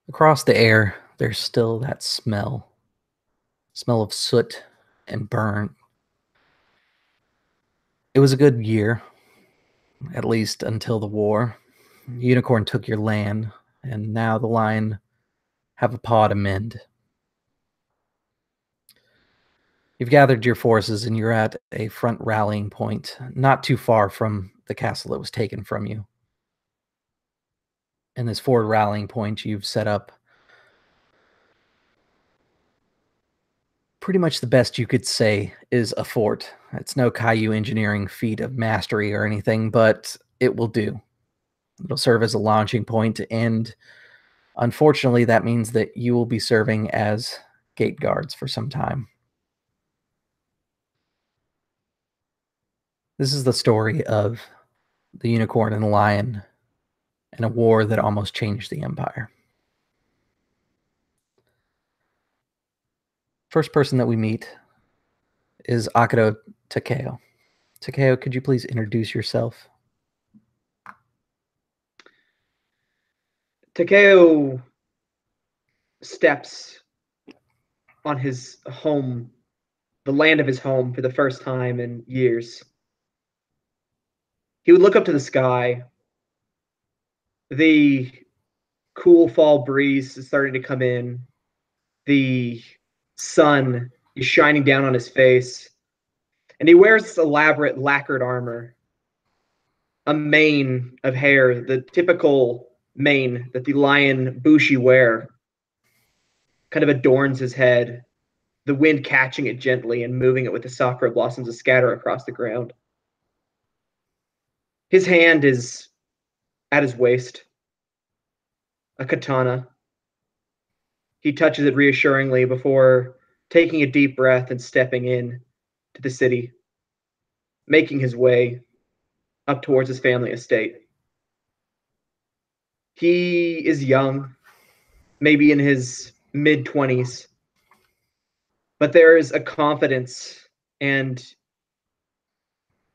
Across the air, there's still that smell of soot and burn. It was a good year, at least until the war. Unicorn took your land, and now the Lion have a paw to mend. You've gathered your forces and you're at a front rallying point, not too far from the castle that was taken from you. In this forward rallying point, you've set up pretty much the best you could say is a fort. It's no Caillou engineering feat of mastery or anything, but it will do. It'll serve as a launching point, and unfortunately, that means that you will be serving as gate guards for some time. This is the story of the unicorn and the lion and a war that almost changed the empire. First person that we meet is Akodo Takeo. Takeo, could you please introduce yourself? Takeo steps on his home, the land of his home, for the first time in years. He would look up to the sky. The cool fall breeze is starting to come in. The sun is shining down on his face. And he wears this elaborate lacquered armor, a mane of hair, the typical mane that the lion Bushi wear, kind of adorns his head, the wind catching it gently and moving it with the sakura blossoms a scatter across the ground. His hand is at his waist, a katana. He touches it reassuringly before taking a deep breath and stepping in to the city, making his way up towards his family estate. He is young, maybe in his mid-20s, but there is a confidence and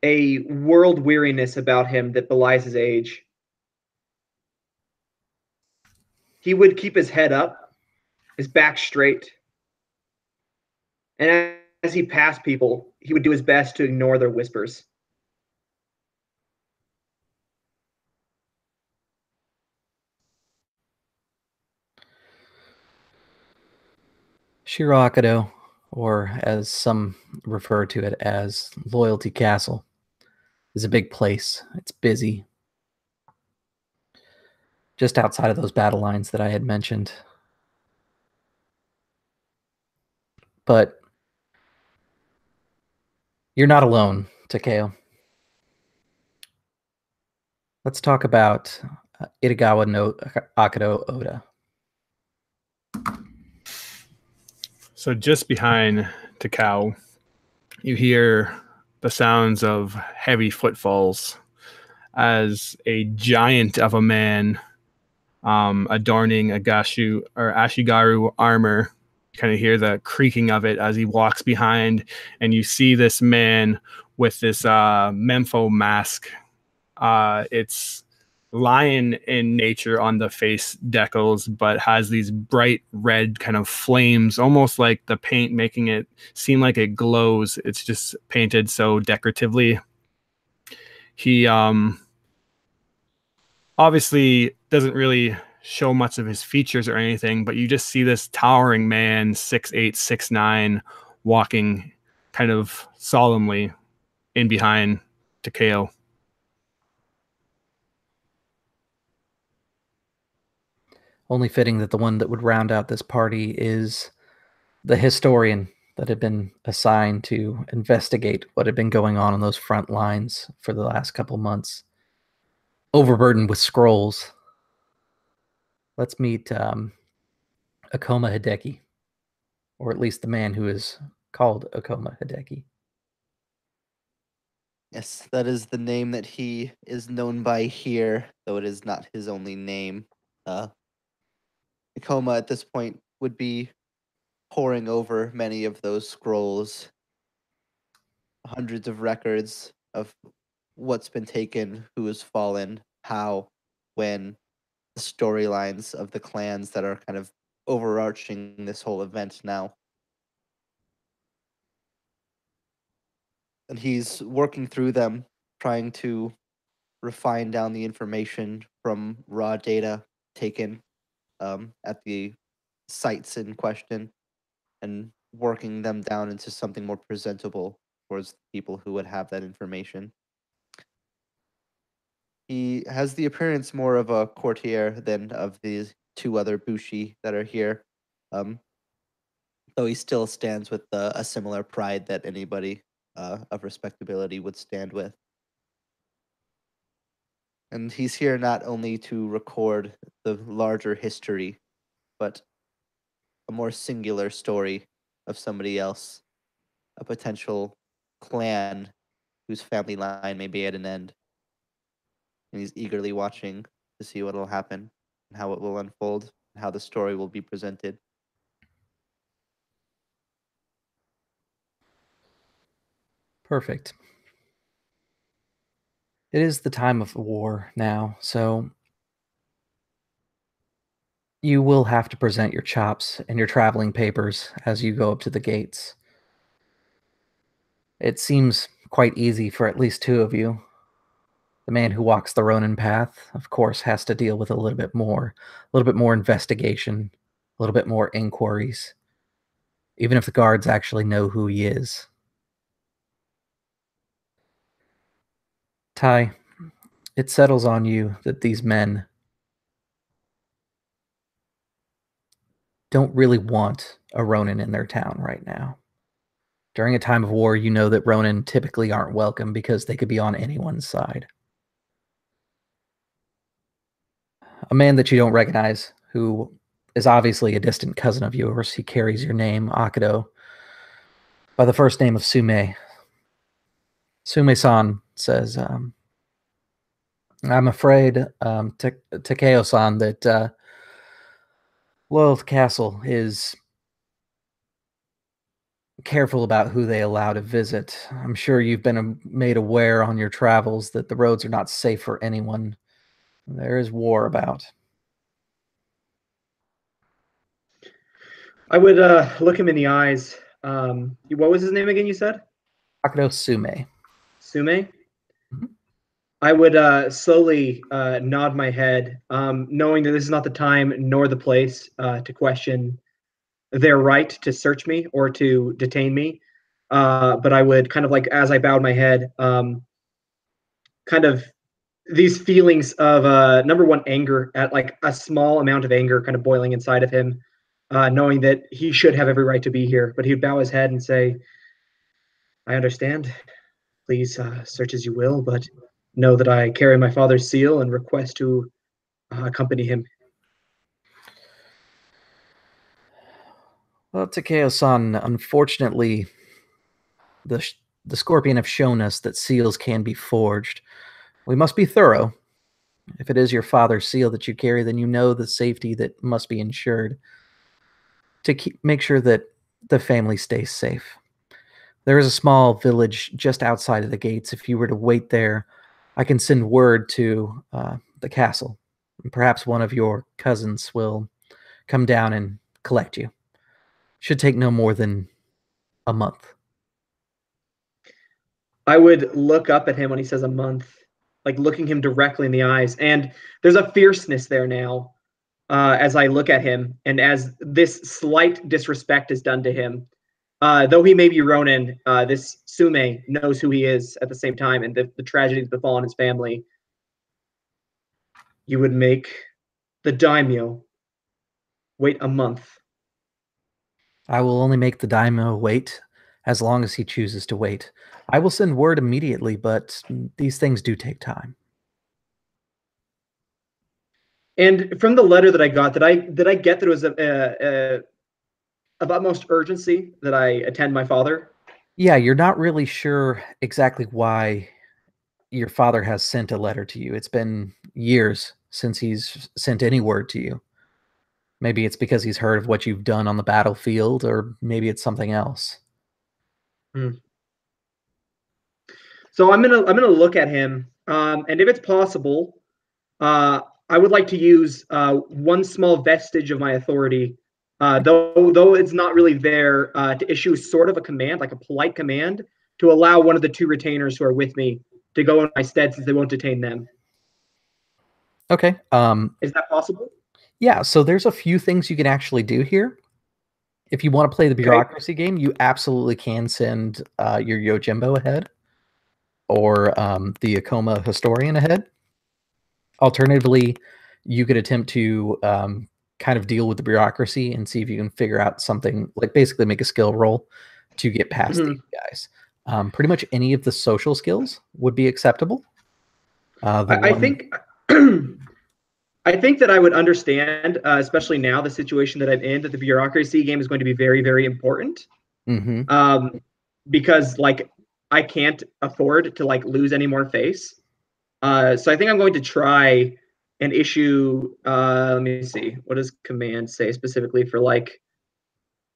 a world weariness about him that belies his age. He would keep his head up, his back straight, and as he passed people, he would do his best to ignore their whispers. Shirakudo, or as some refer to it as Loyalty Castle, is a big place. It's busy. Just outside of those battle lines that I had mentioned. But you're not alone, Takeo. Let's talk about Itagawa no Akodo Oda. So just behind Takao, you hear the sounds of heavy footfalls as a giant of a man adorning Ashigaru armor. You kind of hear the creaking of it as he walks behind, and you see this man with this Mempho mask. It's lion in nature on the face decals, but has these bright red kind of flames, almost like the paint making it seem like it glows. It's just painted so decoratively. He obviously doesn't really show much of his features or anything, but you just see this towering man, 6'8", 6'9", walking kind of solemnly in behind Takeo. Only fitting that the one that would round out this party is the historian that had been assigned to investigate what had been going on those front lines for the last couple months. Overburdened with scrolls. Let's meet Akoma Hideki, or at least the man who is called Akoma Hideki. Yes, that is the name that he is known by here, though it is not his only name. Akoma at this point would be poring over many of those scrolls, hundreds of records of what's been taken, who has fallen, how, when, storylines of the clans that are kind of overarching this whole event now. And he's working through them, trying to refine down the information from raw data taken at the sites in question and working them down into something more presentable towards the people who would have that information. He has the appearance more of a courtier than of the two other Bushi that are here, though he still stands with a similar pride that anybody of respectability would stand with. And he's here not only to record the larger history, but a more singular story of somebody else, a potential clan whose family line may be at an end. And he's eagerly watching to see what will happen and how it will unfold and how the story will be presented. Perfect. It is the time of war now, so you will have to present your chops and your traveling papers as you go up to the gates. It seems quite easy for at least two of you. The man who walks the Ronin path, of course, has to deal with a little bit more investigation, a little bit more inquiries, even if the guards actually know who he is. Tai, it settles on you that these men don't really want a Ronin in their town right now. During a time of war, you know that Ronin typically aren't welcome because they could be on anyone's side. A man that you don't recognize, who is obviously a distant cousin of yours, he carries your name, Akodo, by the first name of Sume. Sume-san says, I'm afraid, Takeo-san, that Loyal Castle is careful about who they allow to visit. I'm sure you've been made aware on your travels that the roads are not safe for anyone. There is war about. I would look him in the eyes. What was his name again, you said? Akodo Sume. Sume? Mhm. I would slowly nod my head, knowing that this is not the time nor the place to question their right to search me or to detain me. But I would kind of like, as I bowed my head, kind of these feelings of number one, anger at like a small amount of anger kind of boiling inside of him, knowing that he should have every right to be here. But he would bow his head and say, I understand. Please search as you will, but know that I carry my father's seal and request to accompany him. Well, Takeo-san, unfortunately, the Scorpion have shown us that seals can be forged. We must be thorough. If it is your father's seal that you carry, then you know the safety that must be ensured to make sure that the family stays safe. There is a small village just outside of the gates. If you were to wait there, I can send word to the castle. Perhaps one of your cousins will come down and collect you. Should take no more than a month. I would look up at him when he says a month, like looking him directly in the eyes. And there's a fierceness there now as I look at him and as this slight disrespect is done to him. Though he may be Ronin, this Sume knows who he is at the same time and the tragedy that's befallen his family. You would make the daimyo wait a month. I will only make the daimyo wait as long as he chooses to wait. I will send word immediately, but these things do take time. And from the letter that I got, did I get that it was of utmost urgency that I attend my father? Yeah, you're not really sure exactly why your father has sent a letter to you. It's been years since he's sent any word to you. Maybe it's because he's heard of what you've done on the battlefield, or maybe it's something else. So I'm gonna look at him, and if it's possible, I would like to use one small vestige of my authority, though it's not really there, to issue sort of a command, like a polite command, to allow one of the two retainers who are with me to go in my stead since they won't detain them. Okay. Is that possible? Yeah, so there's a few things you can actually do here. If you want to play the bureaucracy game, you absolutely can send your Yojimbo ahead or the Akoma historian ahead. Alternatively, you could attempt to kind of deal with the bureaucracy and see if you can figure out something, like basically make a skill roll to get past these guys. Pretty much any of the social skills would be acceptable. I think I think that I would understand, especially now the situation that I'm in, that the bureaucracy game is going to be very, very important. Because like I can't afford to like lose any more face. So I think I'm going to try and issue. Let me see. What does command say specifically for like?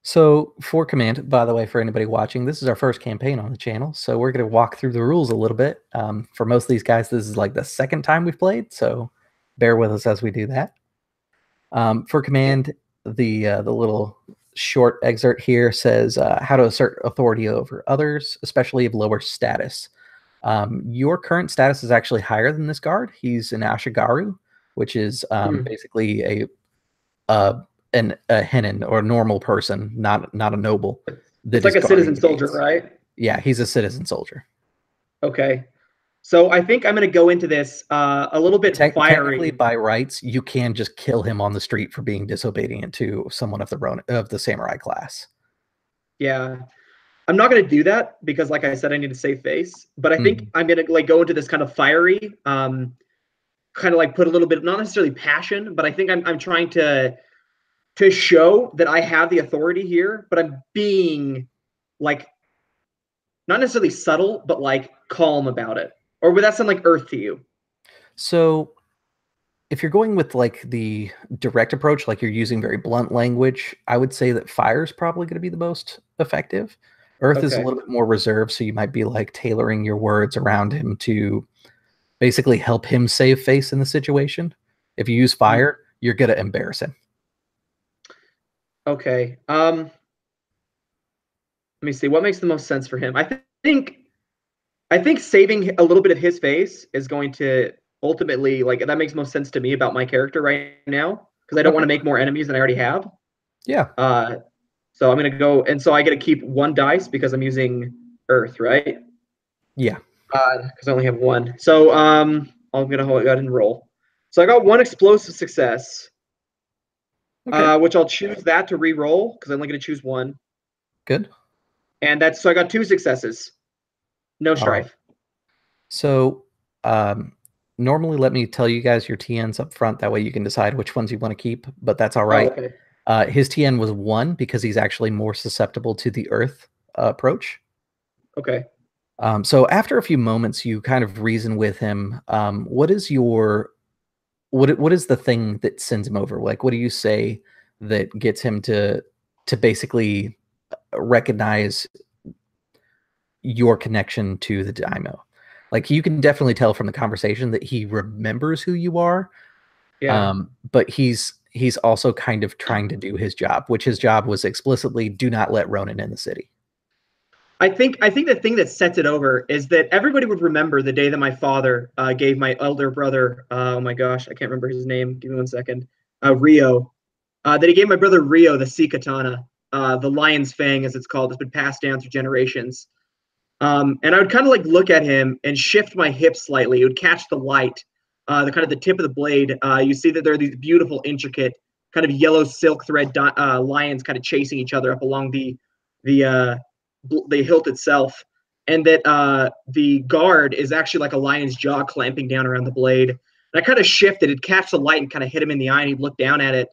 So for command, by the way, for anybody watching, this is our first campaign on the channel, so we're going to walk through the rules a little bit. For most of these guys, this is like the second time we've played, so bear with us as we do that. For command, the little short excerpt here says how to assert authority over others, especially of lower status. Your current status is actually higher than this guard. He's an Ashigaru, which is basically a hennin or a normal person, not a noble. It's like a citizen soldier, right? Yeah, he's a citizen soldier. Okay. So I think I'm going to go into this a little bit fiery. Technically, by rights, you can just kill him on the street for being disobedient to someone of the samurai class. Yeah. I'm not going to do that because, like I said, I need to save face. But I think I'm going to like go into this kind of fiery, kind of like put a little bit, not necessarily passion, but I think I'm trying to show that I have the authority here, but I'm being like not necessarily subtle, but like calm about it. Or would that sound like Earth to you? So if you're going with like the direct approach, like you're using very blunt language, I would say that fire is probably going to be the most effective. Earth is a little bit more reserved, so you might be like tailoring your words around him to basically help him save face in the situation. If you use fire, you're going to embarrass him. Okay. Let me see. What makes the most sense for him? I think saving a little bit of his face is going to ultimately, like, that makes most sense to me about my character right now, because I don't want to make more enemies than I already have. Yeah. So I'm going to go, and so I get to keep one dice because I'm using Earth, right? Yeah. Because I only have one. So I'm going to go ahead and roll. So I got one explosive success, which I'll choose that to re-roll because I'm only going to choose one. Good. And so I got two successes. No strife. Right. So normally let me tell you guys your TNs up front. That way you can decide which ones you want to keep, but that's all right. Okay. His TN was 1 because he's actually more susceptible to the Earth approach. Okay. So after a few moments, you kind of reason with him. What is the thing that sends him over? Like, what do you say that gets him to basically recognize your connection to the daimyo? Like, you can definitely tell from the conversation that he remembers who you are. Yeah. But he's also kind of trying to do his job, which his job was explicitly do not let Ronin in the city. I think the thing that sets it over is that everybody would remember the day that my father gave my elder brother, oh my gosh, I can't remember his name. Give me 1 second. Rio. That he gave my brother Rio the sea katana, the lion's fang, as it's called. It's been passed down through generations. And I would kind of like look at him and shift my hips slightly. It would catch the light, the kind of the tip of the blade. You see that there are these beautiful, intricate, kind of yellow silk thread lions kind of chasing each other up along the hilt itself, and that the guard is actually like a lion's jaw clamping down around the blade. And I kind of shifted, it'd catch the light and kind of hit him in the eye, and he'd look down at it.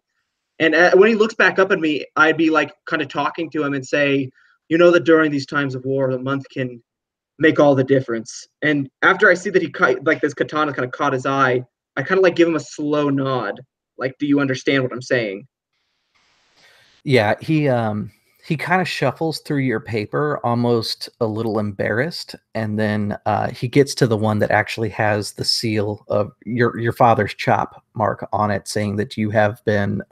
And when he looks back up at me, I'd be like kind of talking to him and say, you know that during these times of war, the month can make all the difference. And after I see that he like this katana kind of caught his eye, I kind of like give him a slow nod. Like, do you understand what I'm saying? Yeah, He kind of shuffles through your paper, almost a little embarrassed, and then he gets to the one that actually has the seal of your father's chop mark on it, saying that you have been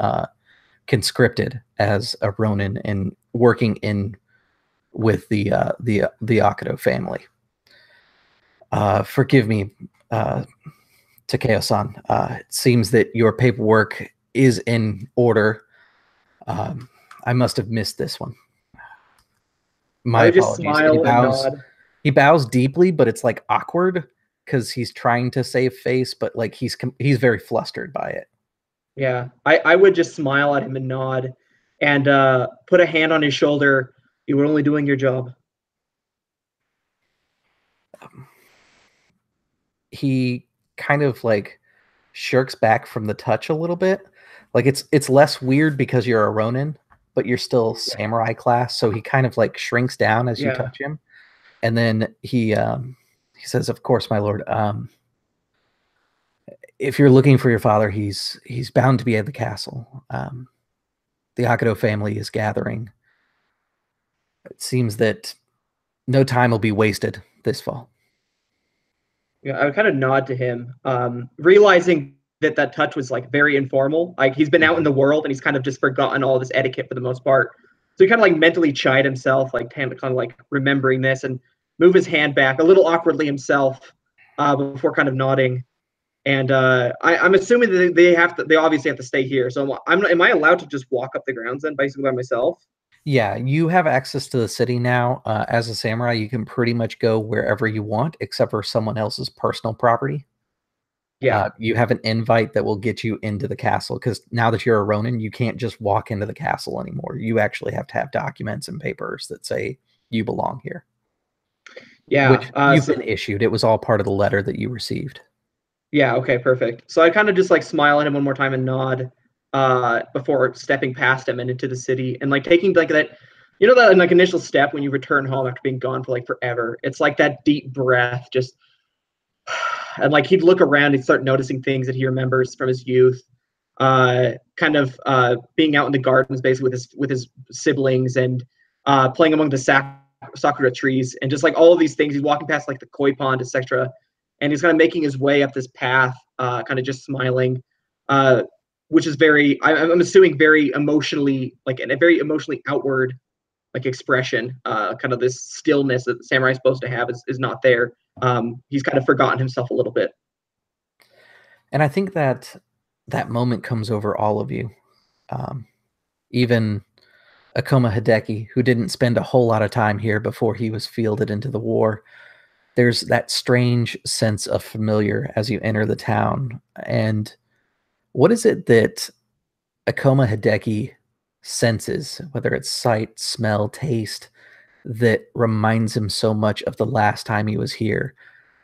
conscripted as a Ronin and working in with the Akodo family. Forgive me, Takeo-san. It seems that your paperwork is in order. I must have missed this one. My I would just apologies. And smile and nod. he bows deeply, but it's like awkward because he's trying to save face, but like he's very flustered by it. Yeah, I would just smile at him and nod, and put a hand on his shoulder. You were only doing your job. He kind of like shirks back from the touch a little bit. Like it's less weird because you're a Ronin, but you're still samurai class, so he kind of like shrinks down as you touch him. And then he says, "Of course, my lord. If you're looking for your father, he's bound to be at the castle. The Akodo family is gathering. It seems that no time will be wasted this fall." Yeah, I would kind of nod to him, realizing that touch was like very informal. Like he's been out in the world and he's kind of just forgotten all this etiquette for the most part. So he kind of like mentally chide himself, like kind of like remembering this, and move his hand back a little awkwardly himself, before kind of nodding. And I'm assuming that they obviously have to stay here. So am I allowed to just walk up the grounds then, basically by myself? Yeah, you have access to the city now. As a samurai, you can pretty much go wherever you want, except for someone else's personal property. Yeah. You have an invite that will get you into the castle, because now that you're a Ronin, you can't just walk into the castle anymore. You actually have to have documents and papers that say you belong here. Yeah. Which you've been issued. It was all part of the letter that you received. Yeah, okay, perfect. So I kind of just like smile at him one more time and nod, before stepping past him and into the city, and like taking like that, that like initial step when you return home after being gone for like forever. It's like that deep breath, just and like he'd look around and start noticing things that he remembers from his youth. Kind of being out in the gardens basically with his siblings, and playing among the sakura trees, and just like all of these things. He's walking past like the koi pond, etc., and he's kind of making his way up this path, kind of just smiling, which is very, I'm assuming, very emotionally, like a very emotionally outward like expression. Kind of this stillness that the samurai is supposed to have is not there. He's kind of forgotten himself a little bit. And I think that moment comes over all of you. Even Akoma Hideki, who didn't spend a whole lot of time here before he was fielded into the war, there's that strange sense of familiar as you enter the town. And what is it that Akoma Hideki senses, whether it's sight, smell, taste, that reminds him so much of the last time he was here?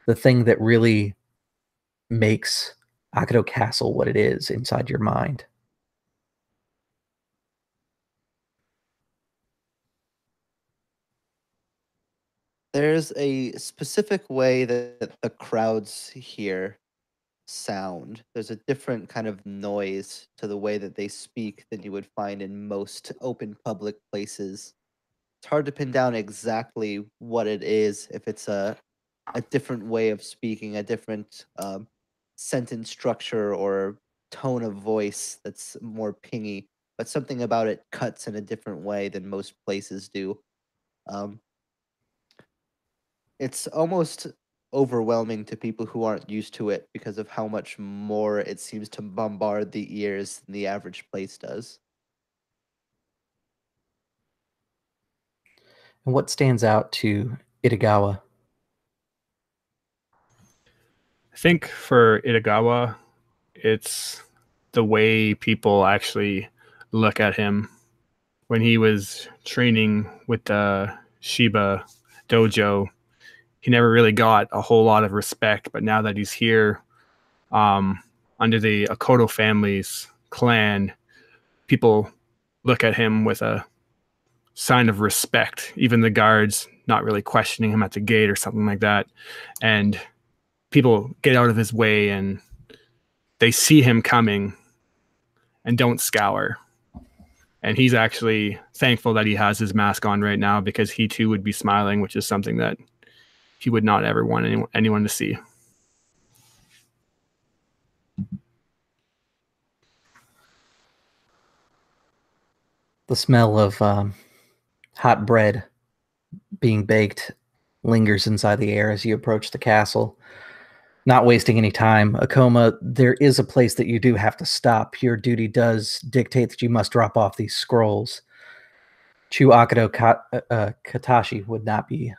The thing that really makes Akodo Castle what it is inside your mind. There's a specific way that the crowds here sound. There's a different kind of noise to the way that they speak than you would find in most open public places. It's hard to pin down exactly what it is, if it's a different way of speaking, a different sentence structure or tone of voice that's more pingy, but something about it cuts in a different way than most places do. Um, it's almost overwhelming to people who aren't used to it because of how much more it seems to bombard the ears than the average place does. And what stands out to Itagawa? I think for Itagawa, it's the way people actually look at him. When he was training with the Shiba dojo, he never really got a whole lot of respect. But now that he's here, under the Akodo family's clan, people look at him with a sign of respect. Even the guards not really questioning him at the gate or something like that. And people get out of his way and they see him coming and don't scour. And he's actually thankful that he has his mask on right now, because he too would be smiling, which is something that he would not ever want anyone to see. The smell of hot bread being baked lingers inside the air as you approach the castle. Not wasting any time, Akoma, there is a place that you do have to stop. Your duty does dictate that you must drop off these scrolls. Akodo Katashi would not be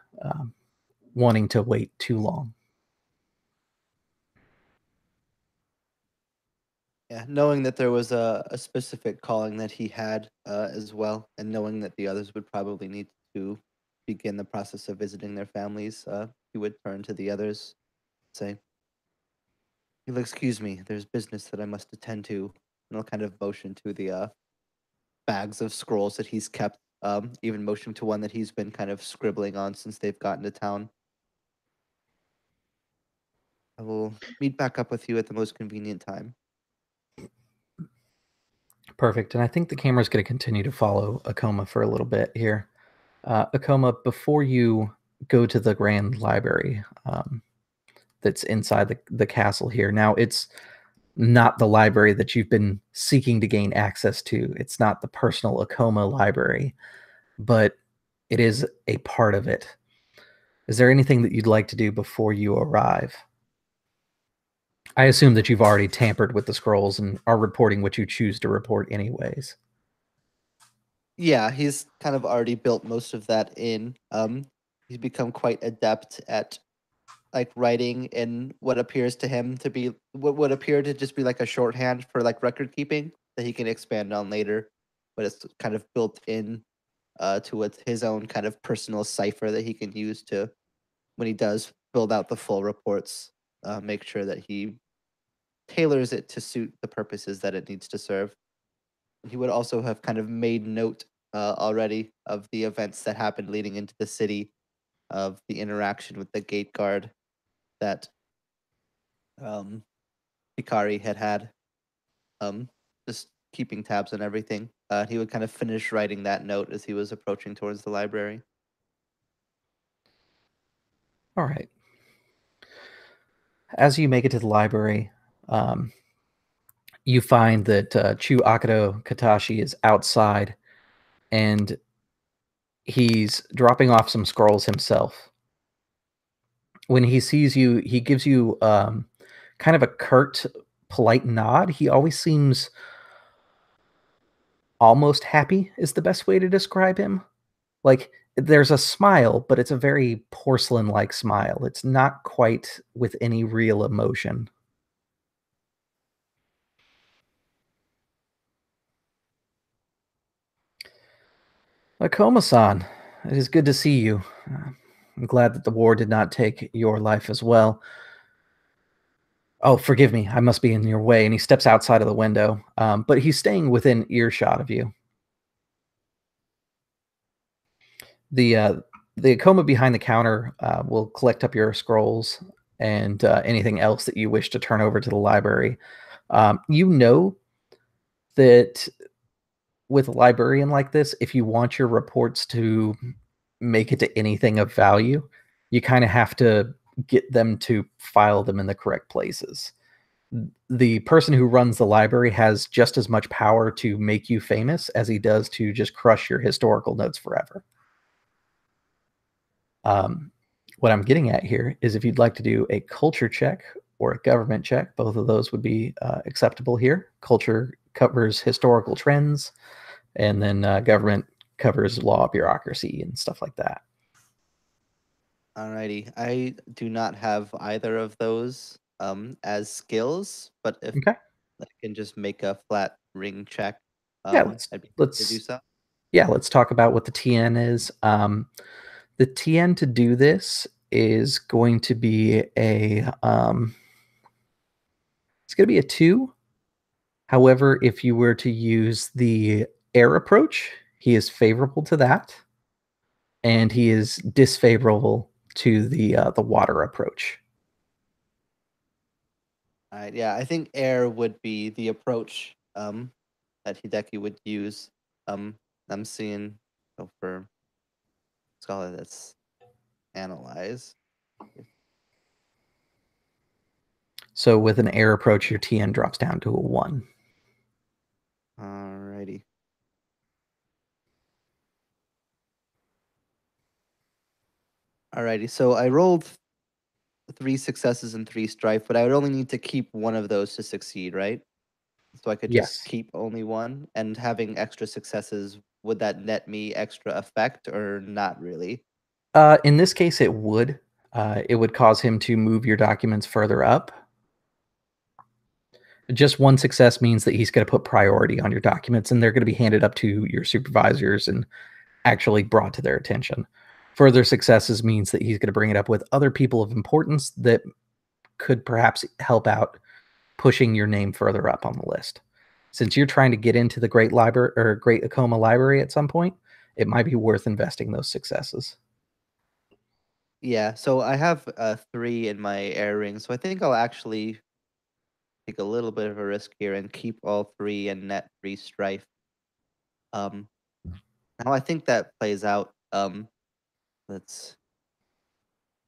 wanting to wait too long. Yeah, knowing that there was a specific calling that he had as well, and knowing that the others would probably need to begin the process of visiting their families, he would turn to the others, say, "You'll excuse me, there's business that I must attend to," and I'll kind of motion to the bags of scrolls that he's kept, even motion to one that he's been kind of scribbling on since they've gotten to town. I will meet back up with you at the most convenient time. Perfect. And I think the camera's going to continue to follow Akoma for a little bit here. Akoma, before you go to the Grand Library that's inside the castle here, now it's not the library that you've been seeking to gain access to. It's not the personal Akoma library, but it is a part of it. Is there anything that you'd like to do before you arrive? I assume that you've already tampered with the scrolls and are reporting what you choose to report anyways. Yeah, he's kind of already built most of that in. He's become quite adept at like writing in what appears to him to be what would appear to just be like a shorthand for like record keeping that he can expand on later, but it's kind of built in to what's his own kind of personal cipher that he can use to when he does build out the full reports, make sure that he tailors it to suit the purposes that it needs to serve. He would also have kind of made note already of the events that happened leading into the city, of the interaction with the gate guard that Hikari had, just keeping tabs on everything. He would kind of finish writing that note as he was approaching towards the library. All right. As you make it to the library, you find that Akodo Katashi is outside, and he's dropping off some scrolls himself. When he sees you, he gives you kind of a curt, polite nod. He always seems almost happy is the best way to describe him. Like, there's a smile, but it's a very porcelain-like smile. It's not quite with any real emotion. Akoma-san, it is good to see you. I'm glad that the war did not take your life as well. Oh, forgive me. I must be in your way. And he steps outside of the window, but he's staying within earshot of you. The Akoma behind the counter will collect up your scrolls and anything else that you wish to turn over to the library. You know that with a librarian like this, if you want your reports to make it to anything of value, you kind of have to get them to file them in the correct places. The person who runs the library has just as much power to make you famous as he does to just crush your historical notes forever. What I'm getting at here is if you'd like to do a culture check or a government check, both of those would be acceptable here. Culture covers historical trends, and then government covers law, bureaucracy, and stuff like that. Alrighty, I do not have either of those as skills, but if Okay. I can just make a flat ring check, Yeah, I'd be happy to do so. Yeah, let's talk about what the TN is. The TN to do this is going to be it's going to be a 2. However, if you were to use the air approach, he is favorable to that, and he is disfavorable to the water approach. All right, yeah, I think air would be the approach that Hideki would use. I'm seeing for scholar that's analyze. So with an air approach, your TN drops down to a 1. Alrighty. Alrighty, so I rolled 3 successes and 3 strife, but I would only need to keep one of those to succeed, right? So I could just Yes. keep only one, and having extra successes, would that net me extra effect or not really? In this case, it would. It would cause him to move your documents further up. Just one success means that he's going to put priority on your documents, and they're going to be handed up to your supervisors and actually brought to their attention. Further successes means that he's going to bring it up with other people of importance that could perhaps help out pushing your name further up on the list. Since you're trying to get into the Great Library or Great Akoma Library at some point, it might be worth investing those successes. Yeah, so I have 3 in my air ring, so I think I'll actually take a little bit of a risk here and keep all 3 and net 3 strife. Now I think that plays out. Let's.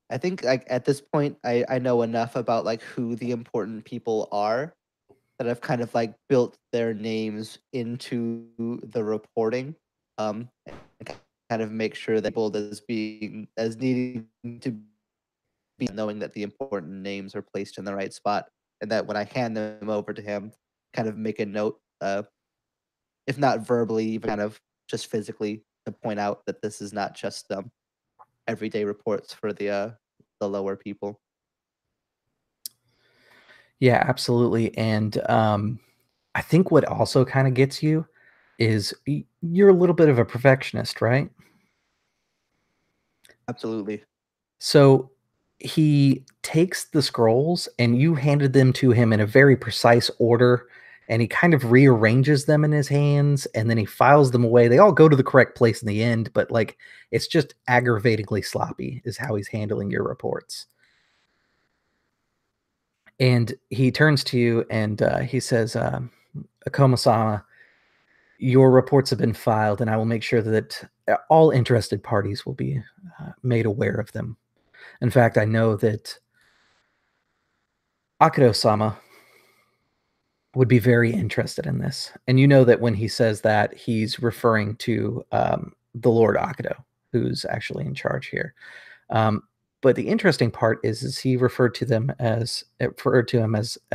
I think like at this point, I know enough about like who the important people are that I've kind of like built their names into the reporting, and kind of make sure that people as being as needing to be knowing that the important names are placed in the right spot, and that when I hand them over to him, kind of make a note, if not verbally, even kind of just physically, to point out that this is not just everyday reports for the lower people. Yeah, absolutely. And I think what also kind of gets you is you're a little bit of a perfectionist, right? Absolutely. So he takes the scrolls and you handed them to him in a very precise order, and he kind of rearranges them in his hands and then he files them away. They all go to the correct place in the end, but like it's just aggravatingly sloppy is how he's handling your reports. And he turns to you and he says, Akoma-sama, your reports have been filed, and I will make sure that all interested parties will be made aware of them. In fact, I know that Akodo-sama would be very interested in this. And you know that when he says that, he's referring to the Lord Akodo, who's actually in charge here. But the interesting part is he referred to him as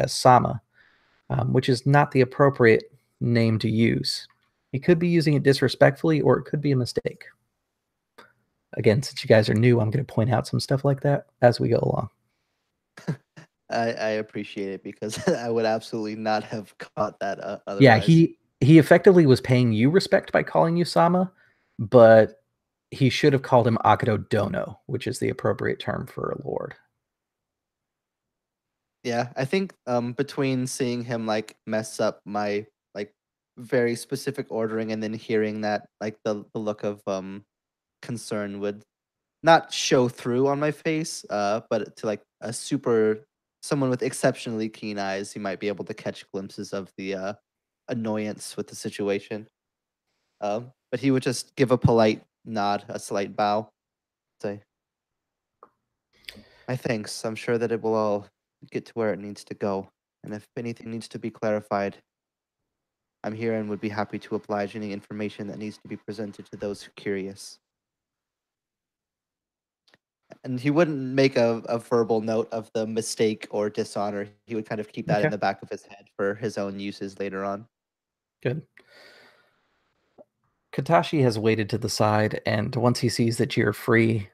Sama, which is not the appropriate name to use. He could be using it disrespectfully, or it could be a mistake. Again, since you guys are new, I'm going to point out some stuff like that as we go along. I appreciate it because I would absolutely not have caught that otherwise. Yeah, he effectively was paying you respect by calling you Sama, but he should have called him Akodo Dono, which is the appropriate term for a lord. Yeah, I think between seeing him like mess up my like very specific ordering and then hearing that like the look of concern would not show through on my face, but to like someone with exceptionally keen eyes, he might be able to catch glimpses of the annoyance with the situation. But he would just give a polite nod, a slight bow, say, "My thanks. I'm sure that it will all get to where it needs to go. And if anything needs to be clarified, I'm here and would be happy to oblige any information that needs to be presented to those curious." And he wouldn't make a verbal note of the mistake or dishonor. He would kind of keep that in Okay. the back of his head for his own uses later on. Good. Katashi has waited to the side, and once he sees that you're free,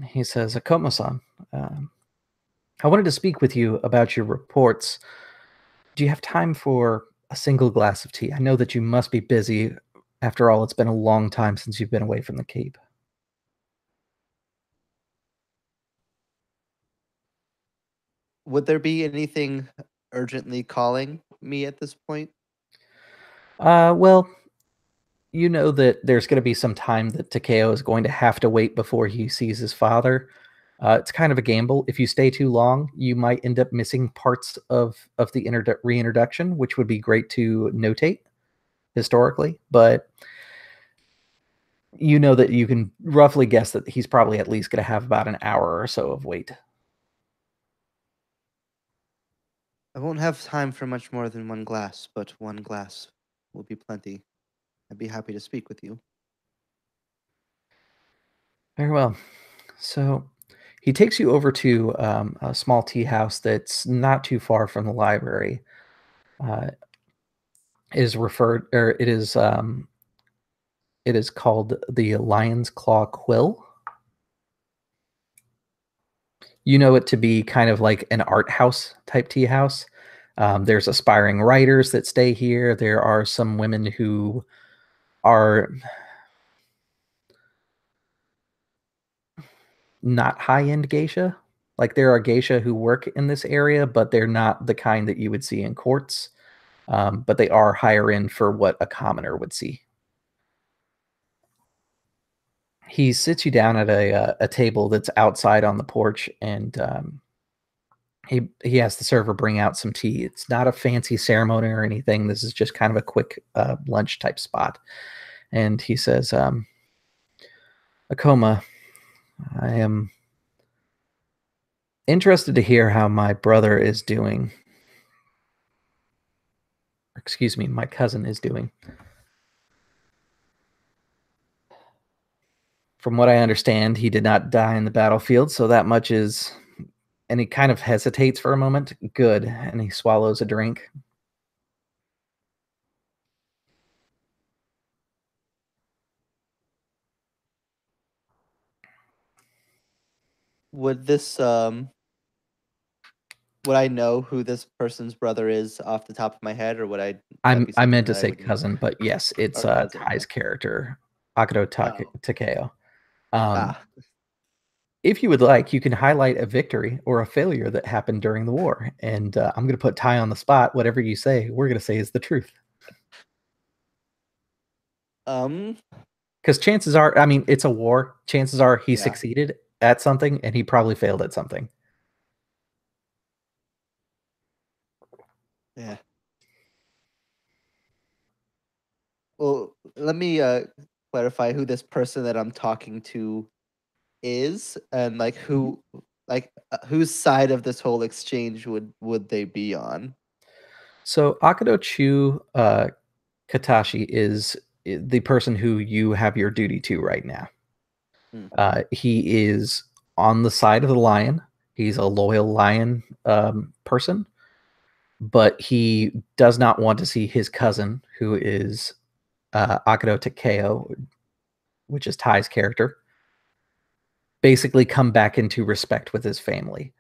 he says, Akoma-san, I wanted to speak with you about your reports. Do you have time for a single glass of tea? I know that you must be busy. After all, it's been a long time since you've been away from the Cape. Would there be anything urgently calling me at this point? Well, you know that there's going to be some time that Takeo is going to have to wait before he sees his father. It's kind of a gamble. If you stay too long, you might end up missing parts of the reintroduction, which would be great to notate. historically, but you know that you can roughly guess that he's probably at least going to have about an hour or so of wait. I won't have time for much more than one glass, but one glass will be plenty. I'd be happy to speak with you. Very well. So he takes you over to a small tea house that's not too far from the library. It is called the Lion's Claw Quill. You know it to be kind of like an art house type tea house. There's aspiring writers that stay here. There are some women who are not high-end geisha. Like there are geisha who work in this area, but they're not the kind that you would see in courts. But they are higher end for what a commoner would see. He sits you down at a table that's outside on the porch, and he has the server bring out some tea. It's not a fancy ceremony or anything. This is just kind of a quick lunch type spot. And he says, Akoma, I am interested to hear how my brother is doing. Excuse me, my cousin is doing. From what I understand, he did not die in the battlefield, so that much is... And he kind of hesitates for a moment. Good. And he swallows a drink. Would this would I know who this person's brother is off the top of my head, or would I? I meant to say cousin, but yes, it's cousin, Ty's character, Akodo Takeo. If you would like, you can highlight a victory or a failure that happened during the war. And I'm going to put Ty on the spot. Whatever you say, we're going to say is the truth. Because chances are, I mean, it's a war. Chances are he succeeded at something, and he probably failed at something. Yeah. Well, let me clarify who this person that I'm talking to is, and like whose side of this whole exchange would they be on? So Akodo Katashi is the person who you have your duty to right now. He is on the side of the lion. He's a loyal lion person, but he does not want to see his cousin, who is Akodo Takeo, which is Ty's character, basically come back into respect with his family.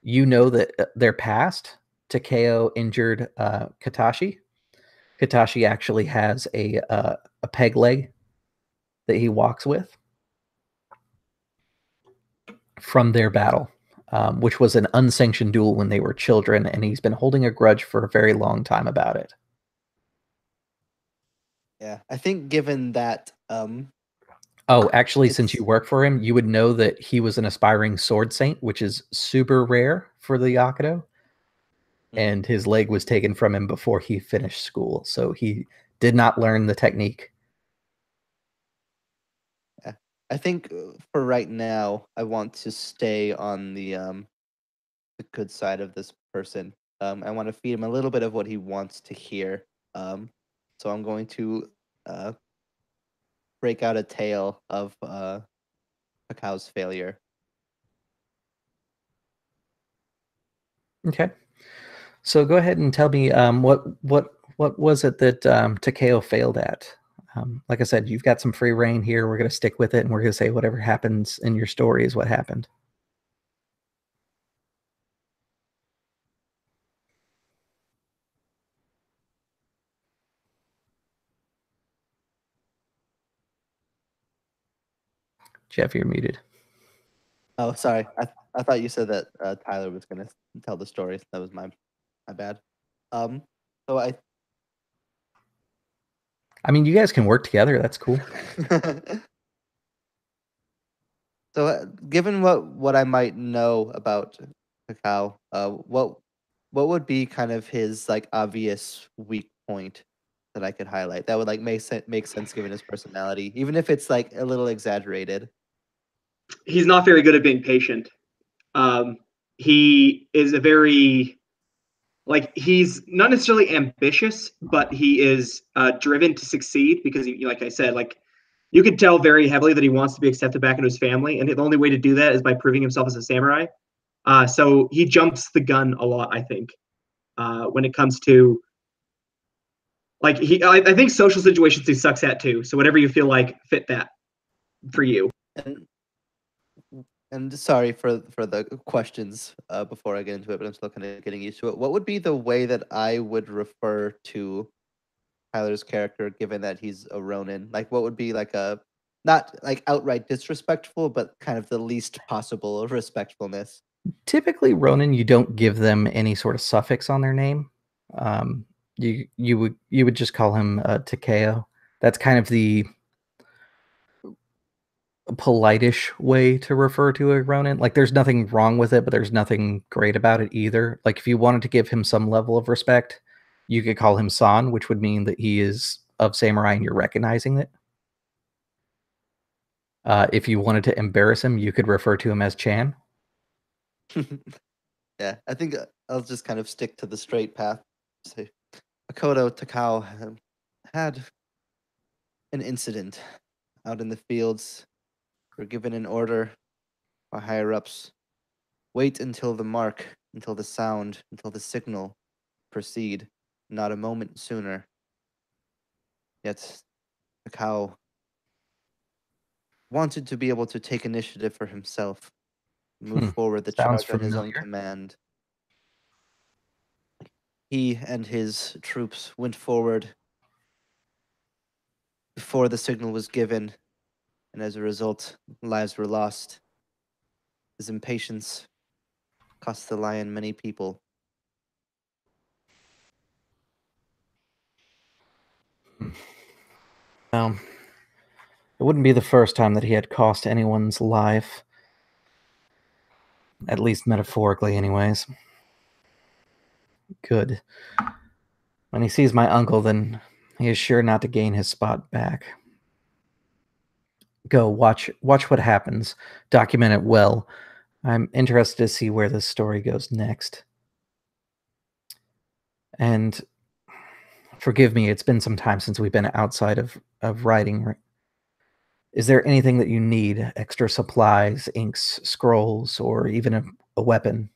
You know that their past, Takeo injured Katashi. Katashi actually has a peg leg that he walks with from their battle, which was an unsanctioned duel when they were children, and he's been holding a grudge for a very long time about it. Yeah, I think given that... Oh, actually, since you work for him, you would know that he was an aspiring sword saint, which is super rare for the Akodo. And his leg was taken from him before he finished school, so he did not learn the technique. Yeah. I think for right now, I want to stay on the good side of this person. I want to feed him a little bit of what he wants to hear. So I'm going to break out a tale of Pakao's failure. Okay. So go ahead and tell me what was it that Takeo failed at? Like I said, you've got some free reign here. We're going to stick with it, and we're going to say whatever happens in your story is what happened. Jeff, you're muted. Oh, sorry. I thought you said that Tyler was going to tell the story. That was my bad. So I mean, you guys can work together. That's cool. So, given what I might know about Pakao, what would be kind of his like obvious weak point that I could highlight that would like make sense given his personality, even if it's like a little exaggerated? He's not very good at being patient. He is a very he's not necessarily ambitious, but he is driven to succeed because, like I said, you could tell very heavily that he wants to be accepted back into his family, and the only way to do that is by proving himself as a samurai. So he jumps the gun a lot, I think, when it comes to I think social situations he sucks at too. So whatever you feel like fit that for you. And sorry for the questions before I get into it, but I'm still kind of getting used to it. What would be the way that I would refer to Tyler's character, given that he's a Ronin? Like, what would be like a not like outright disrespectful, but kind of the least possible of respectfulness? Typically, Ronin, you don't give them any sort of suffix on their name. You would just call him Takeo. That's kind of the polite-ish way to refer to a Ronin. Like, there's nothing wrong with it, but there's nothing great about it either. Like, if you wanted to give him some level of respect, you could call him San, which would mean that he is of samurai and you're recognizing it. If you wanted to embarrass him, you could refer to him as Chan. Yeah, I think I'll just kind of stick to the straight path. Say, Akodo Takao had an incident out in the fields. We're given an order by higher ups. Wait until the mark, until the sound, until the signal proceed, not a moment sooner. Yet Takao wanted to be able to take initiative for himself, move forward the Sounds charge on his own familiar. command. He and his troops went forward before the signal was given, and as a result, lives were lost. His impatience cost the lion many people. It wouldn't be the first time that he had cost anyone's life. At least metaphorically, anyways. Good. When he sees my uncle, then he is sure not to gain his spot back. Go, watch what happens. Document it well. I'm interested to see where this story goes next. And forgive me, it's been some time since we've been outside of writing. Is there anything that you need? Extra supplies, inks, scrolls, or even a weapon?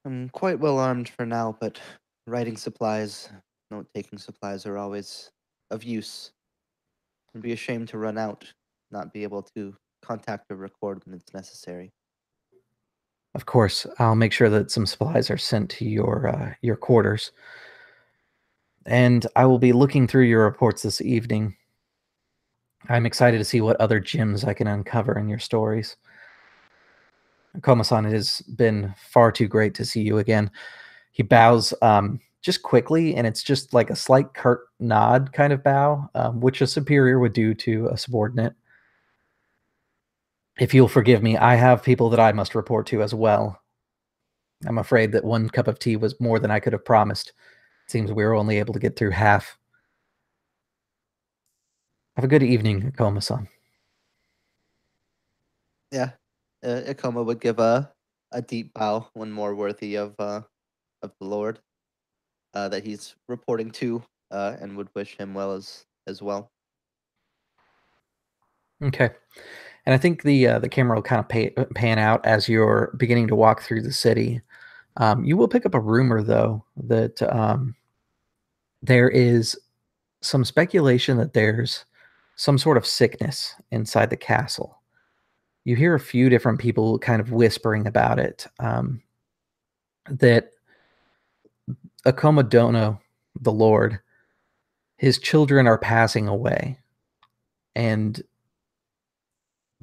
I'm quite well armed for now, but writing supplies, note-taking supplies are always of use. I'd be ashamed to run out, not be able to contact or record when it's necessary. Of course, I'll make sure that some supplies are sent to your quarters. And I will be looking through your reports this evening. I'm excited to see what other gems I can uncover in your stories. Koma-san, it has been far too great to see you again. He bows just quickly, and it's just like a slight curt nod kind of bow, which a superior would do to a subordinate. If you'll forgive me, I have people that I must report to as well. I'm afraid that one cup of tea was more than I could have promised. It seems we were only able to get through half. Have a good evening, Akoma-san. Yeah, Ikoma would give a deep bow, one more worthy of the Lord that he's reporting to, and would wish him well as well. Okay. And I think the camera will kind of pan out as you're beginning to walk through the city. You will pick up a rumor, though, that there is some speculation that there's some sort of sickness inside the castle. You hear a few different people kind of whispering about it, that Akoma Dono, the Lord, his children are passing away. And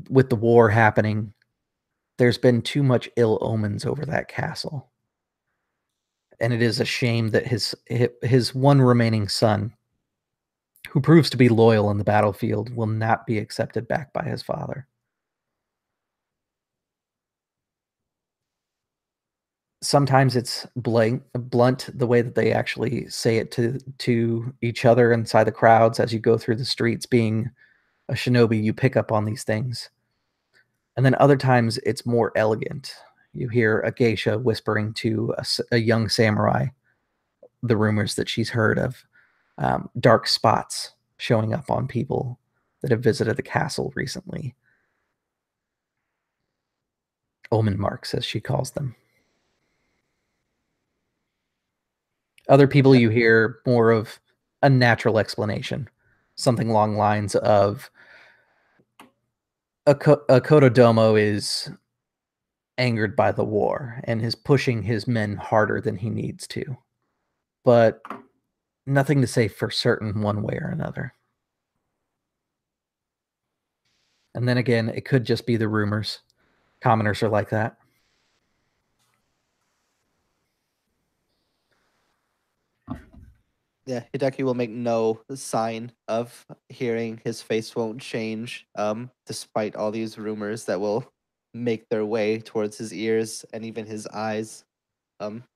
with the war happening, there's been too much ill omens over that castle. And it is a shame that his one remaining son, who proves to be loyal in the battlefield, will not be accepted back by his father. Sometimes it's blunt the way that they actually say it to each other inside the crowds as you go through the streets. Being a shinobi, you pick up on these things. And then other times it's more elegant. You hear a geisha whispering to a young samurai the rumors that she's heard of dark spots showing up on people that have visited the castle recently. Omen marks, as she calls them. Other people, you hear more of a natural explanation, something along lines of Akodo Domo is angered by the war and is pushing his men harder than he needs to, but nothing to say for certain one way or another. And then again, it could just be the rumors. Commoners are like that. Yeah, Hideki will make no sign of hearing. His face won't change, despite all these rumors that will make their way towards his ears and even his eyes.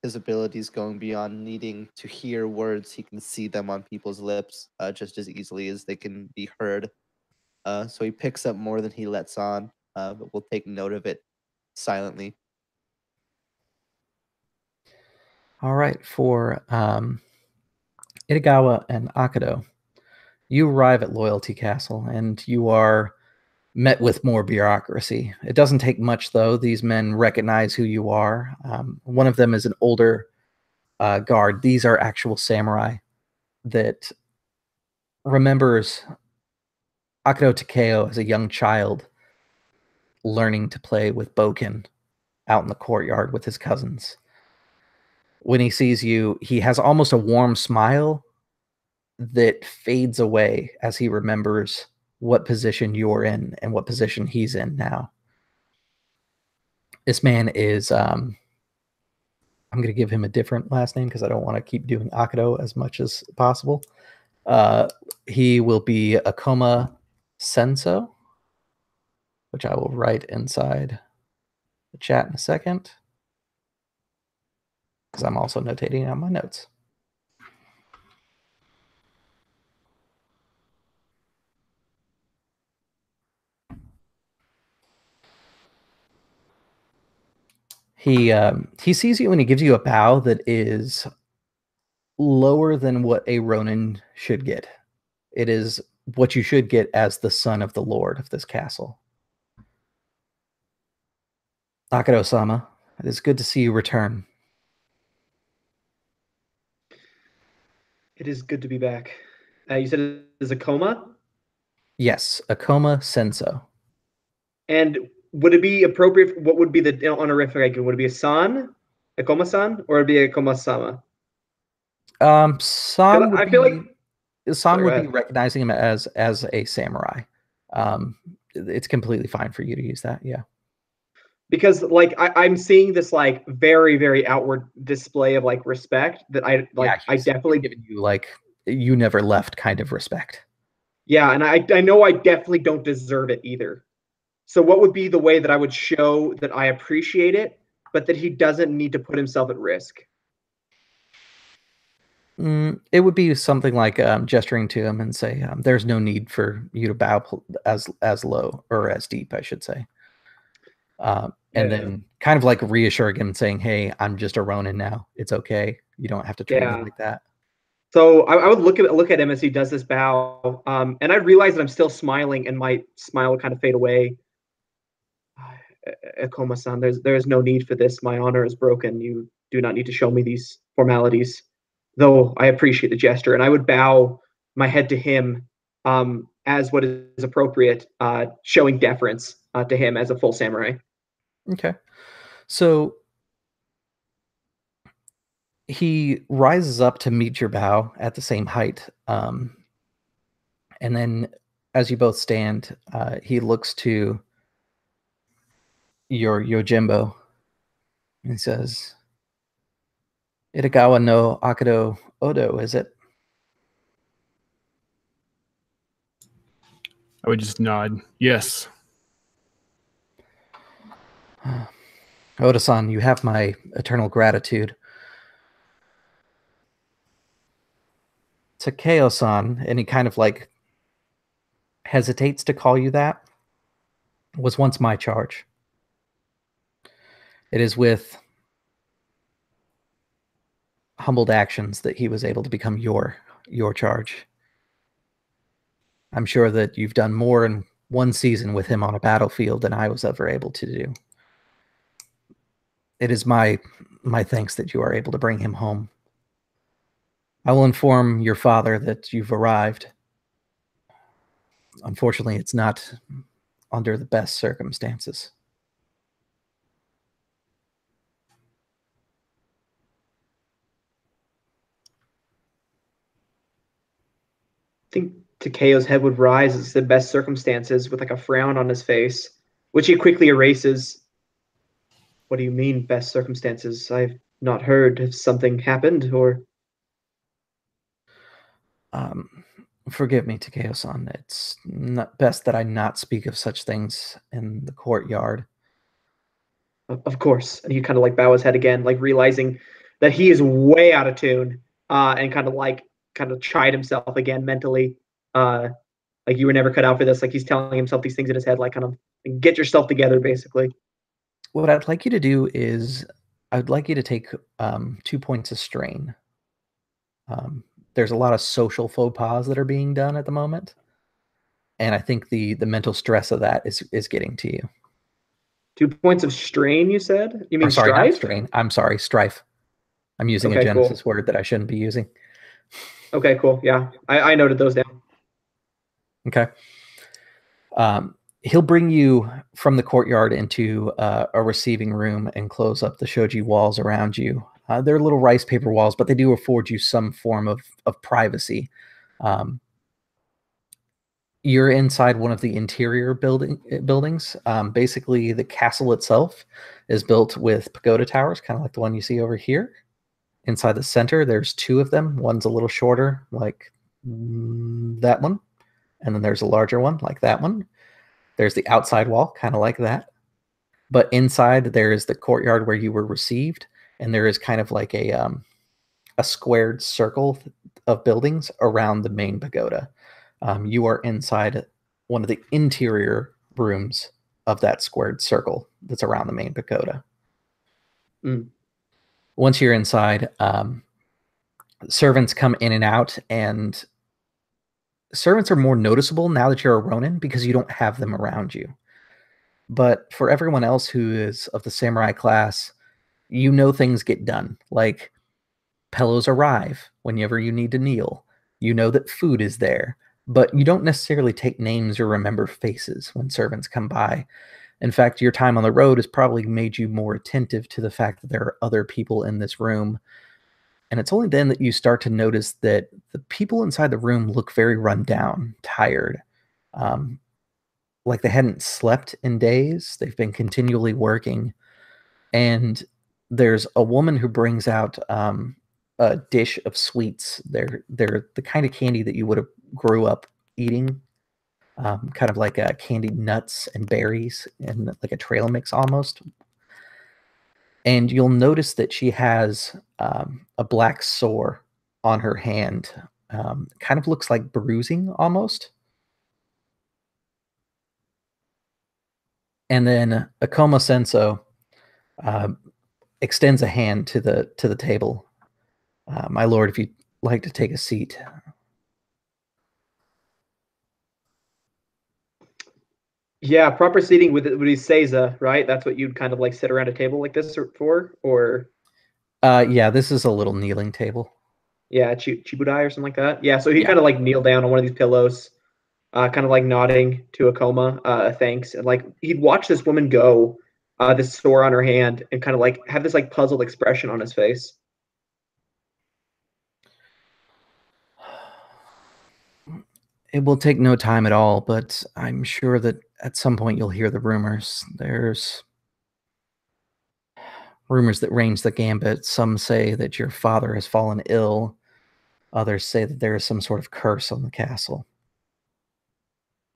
His abilities going beyond needing to hear words, he can see them on people's lips just as easily as they can be heard. So he picks up more than he lets on, but will take note of it silently. All right, for Itagawa and Akodo, you arrive at Loyalty Castle, and you are met with more bureaucracy. It doesn't take much, though. These men recognize who you are. One of them is an older guard. These are actual samurai that remembers Akodo Takeo as a young child learning to play with boken out in the courtyard with his cousins. When he sees you, he has almost a warm smile that fades away as he remembers what position you're in and what position he's in now. This man is, I'm going to give him a different last name because I don't want to keep doing Akodo as much as possible. He will be Akoma Senso, which I will write inside the chat in a second because I'm also notating on my notes. He sees you and he gives you a bow that is lower than what a Ronin should get. It is what you should get as the son of the lord of this castle. Akodo-sama, it is good to see you return. It is good to be back. You said it is a coma? Yes, Akoma Senso. And would it be appropriate? What would be the honorific? Would it be a san, a koma-san, or would it be a koma-sama? San would I feel like be recognizing him as a samurai. It's completely fine for you to use that. Yeah. Because like I'm seeing this like very, very outward display of like respect that I like. Yeah, I definitely giving you like you never left kind of respect. Yeah, and I know I definitely don't deserve it either. So what would be the way that I would show that I appreciate it, but that he doesn't need to put himself at risk? It would be something like gesturing to him and say, "There's no need for you to bow as low or as deep, I should say." And then kind of like reassuring him, saying, "Hey, I'm just a Ronin now. It's okay. You don't have to treat me like that." So I would look at him as he does this bow, and I realize that I'm still smiling, and my smile would kind of fade away. Akoma-san, there's no need for this. My honor is broken. You do not need to show me these formalities, though I appreciate the gesture. And I would bow my head to him as what is appropriate, showing deference to him as a full samurai. Okay. So he rises up to meet your bow at the same height. And then as you both stand, he looks to your Yojimbo and says, "Itagawa no Akodo Odo, is it?" I would just nod. Yes. Oda-san, you have my eternal gratitude. Takeo-san, and he kind of like hesitates to call you that, was once my charge. It is with humbled actions that he was able to become your charge. I'm sure that you've done more in one season with him on a battlefield than I was ever able to do. It is my thanks that you are able to bring him home. I will inform your father that you've arrived. Unfortunately, it's not under the best circumstances. I think Takeo's head would rise as the best circumstances with like a frown on his face, which he quickly erases. What do you mean, best circumstances? I've not heard. Has something happened, or? Forgive me, Takeo-san. It's not best that I not speak of such things in the courtyard. Of course. And he kind of like bow his head again, like realizing that he is way out of tune, and kind of chide himself again mentally. Like you were never cut out for this. Like he's telling himself these things in his head, like kind of get yourself together, basically. What I'd like you to do is I'd like you to take 2 points of strain. There's a lot of social faux pas that are being done at the moment, and I think the mental stress of that is getting to you. 2 points of strain, you said? You mean sorry, strife? not strain. I'm sorry, strife. I'm using a Genesis word that I shouldn't be using. Okay, cool. Yeah, I noted those down. Okay. He'll bring you from the courtyard into a receiving room and close up the shoji walls around you. They're little rice paper walls, but they do afford you some form of privacy. You're inside one of the interior buildings. Basically, the castle itself is built with pagoda towers, kind of like the one you see over here. Inside the center, there's 2 of them. One's a little shorter, like that one. And then there's a larger one, like that one. There's the outside wall, kind of like that. But inside, there is the courtyard where you were received. And there is kind of like a squared circle of buildings around the main pagoda. You are inside one of the interior rooms of that squared circle that's around the main pagoda. Once you're inside, servants come in and out, and servants are more noticeable now that you're a Ronin because you don't have them around you. But for everyone else who is of the samurai class, you know things get done. Like pillows arrive whenever you need to kneel. You know that food is there. But you don't necessarily take names or remember faces when servants come by. In fact, your time on the road has probably made you more attentive to the fact that there are other people in this room. And it's only then that you start to notice that the people inside the room look very run down, tired. Like they hadn't slept in days. They've been continually working. And there's a woman who brings out a dish of sweets. They're the kind of candy that you would have grew up eating, kind of like candied nuts and berries and like a trail mix almost. And you'll notice that she has a black sore on her hand. Kind of looks like bruising almost. And then Akoma Senso extends a hand to the table. My lord, if you'd like to take a seat. Yeah, proper seating with seiza, right? That's what you'd kind of like sit around a table like this for, or yeah, this is a little kneeling table. Yeah, chibudai or something like that. Yeah, so he kind of like kneel down on one of these pillows, kind of like nodding to Akoma, thanks, and like he'd watch this woman go, this sore on her hand, and kind of like have this like puzzled expression on his face. It will take no time at all, but I'm sure that at some point you'll hear the rumors. There's rumors that range the gambit. Some say that your father has fallen ill. Others say that there is some sort of curse on the castle.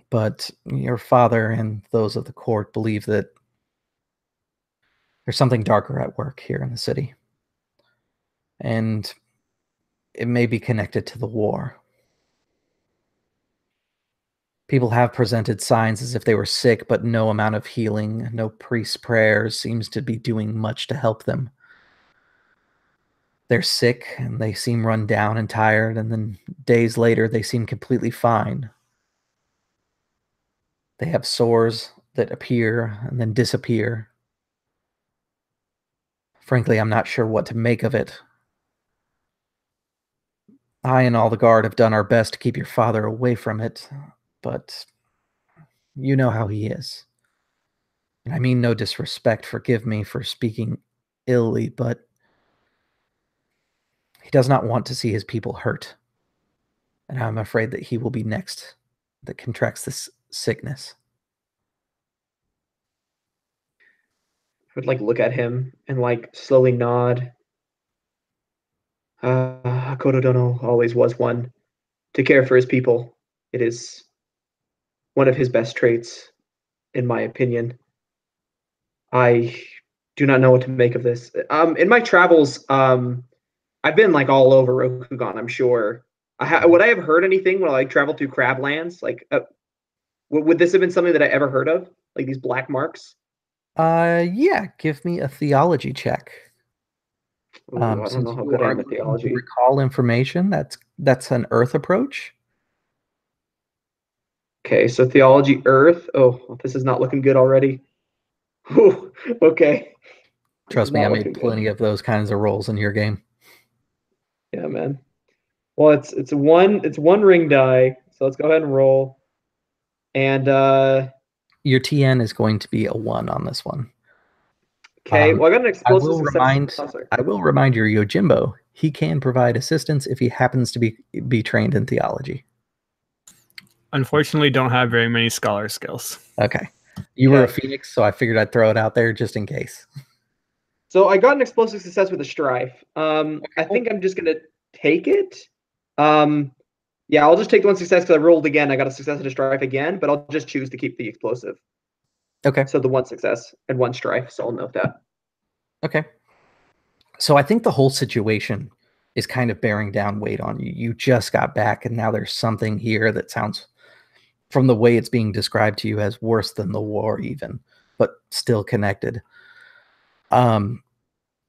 But your father and those of the court believe that There's something darker at work here in the city. And it may be connected to the war. People have presented signs as if they were sick, but no amount of healing, no priest's prayers seems to be doing much to help them. They're sick and they seem run down and tired, and then days later they seem completely fine. They have sores that appear and then disappear. Frankly, I'm not sure what to make of it. I and all the guard have done our best to keep your father away from it, but you know how he is. And I mean no disrespect, forgive me for speaking illy, but he does not want to see his people hurt. And I'm afraid that he will be next that contracts this sickness. I would like look at him and like slowly nod. Akodo Dono always was one to care for his people. It is one of his best traits, in my opinion. I do not know what to make of this. In my travels, I've been like all over Rokugan, I'm sure. Would I have heard anything when I like traveled through Crablands? Like, would this have been something that I ever heard of? Like these black marks? Yeah, give me a theology check. Ooh, I don't know how good I am at theology. Recall information. That's an Earth approach. Okay, so theology, Earth. Oh, this is not looking good already. Ooh, okay. Trust me, I made plenty of those kinds of rolls in your game. Yeah, man. Well, it's one ring die, so let's go ahead and roll. And your TN is going to be a 1 on this one. Okay, well, I got an explosive I will remind your Yojimbo, he can provide assistance if he happens to be trained in theology. Unfortunately, don't have very many scholar skills. Okay. You were a Phoenix, so I figured I'd throw it out there just in case. So I got an explosive success with a strife. I think I'm just going to take it. Yeah, I'll just take the one success because I rolled again. I got a success and a strife again, but I'll just choose to keep the explosive. Okay. So the one success and one strife, so I'll note that. Okay. So I think the whole situation is kind of bearing down weight on you. You just got back, and now there's something here that sounds, from the way it's being described to you, as worse than the war even, but still connected.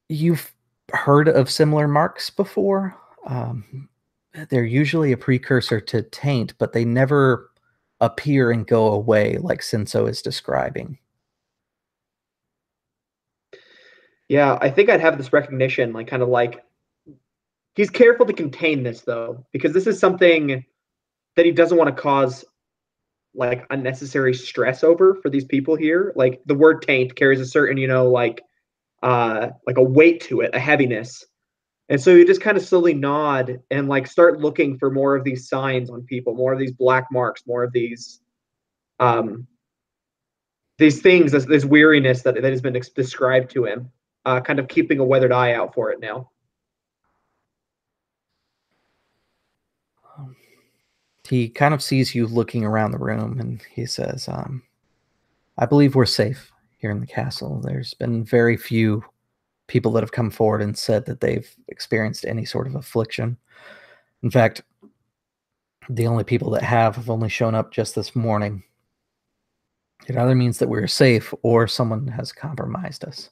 You've heard of similar marks before. They're usually a precursor to taint, but they never appear and go away like Senso is describing. Yeah, I think I'd have this recognition, like kind of like he's careful to contain this though, because this is something that he doesn't want to cause like unnecessary stress over for these people here. Like the word taint carries a certain, like a weight to it, a heaviness. And so you just kind of slowly nod and like start looking for more of these signs on people, more of these black marks, more of these things, this weariness that has been described to him, kind of keeping a weathered eye out for it now. He kind of sees you looking around the room and he says, I believe we're safe here in the castle. There's been very few people that have come forward and said that they've experienced any sort of affliction. In fact, the only people that have only shown up just this morning. It either means that we're safe or someone has compromised us.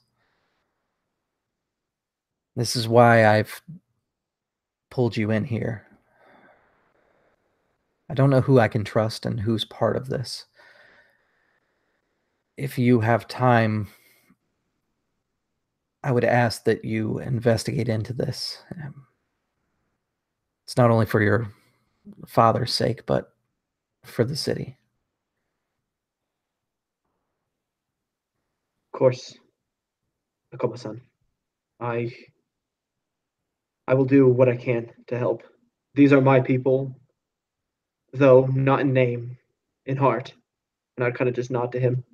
This is why I've pulled you in here. I don't know who I can trust and who's part of this. If you have time, I would ask that you investigate into this. It's not only for your father's sake, but for the city. Of course, Akoma-san. I will do what I can to help. These are my people, though not in name, in heart. And I'd kind of just nod to him.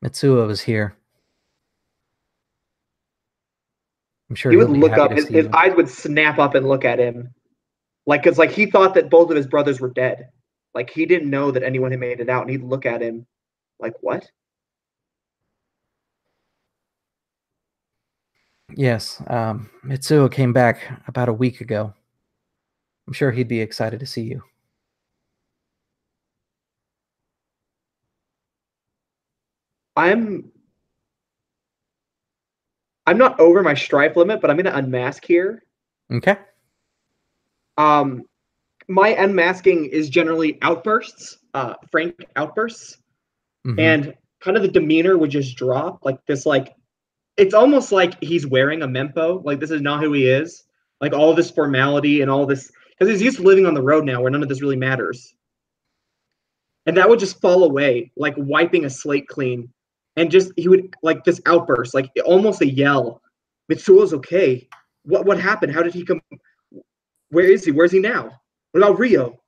Mitsuo is here. I'm sure he he'll would be look happy up. to see His you. eyes would snap up and look at him, like because like he thought that both of his brothers were dead. Like he didn't know that anyone had made it out, and he'd look at him like, what? Yes, Mitsuo came back about a week ago. I'm sure he'd be excited to see you. I'm not over my strife limit, but I'm gonna unmask here. Okay. My unmasking is generally outbursts, frank outbursts, and kind of the demeanor would just drop like this. Like it's almost like he's wearing a mempo. Like this is not who he is. Like all this formality and all this, because he's used to living on the road now, where none of this really matters. And that would just fall away, like wiping a slate clean, and just he would like this outburst, like almost a yell. Mitsuo's okay. What happened? How did he come? Where is he? Where's he now? What about Rio?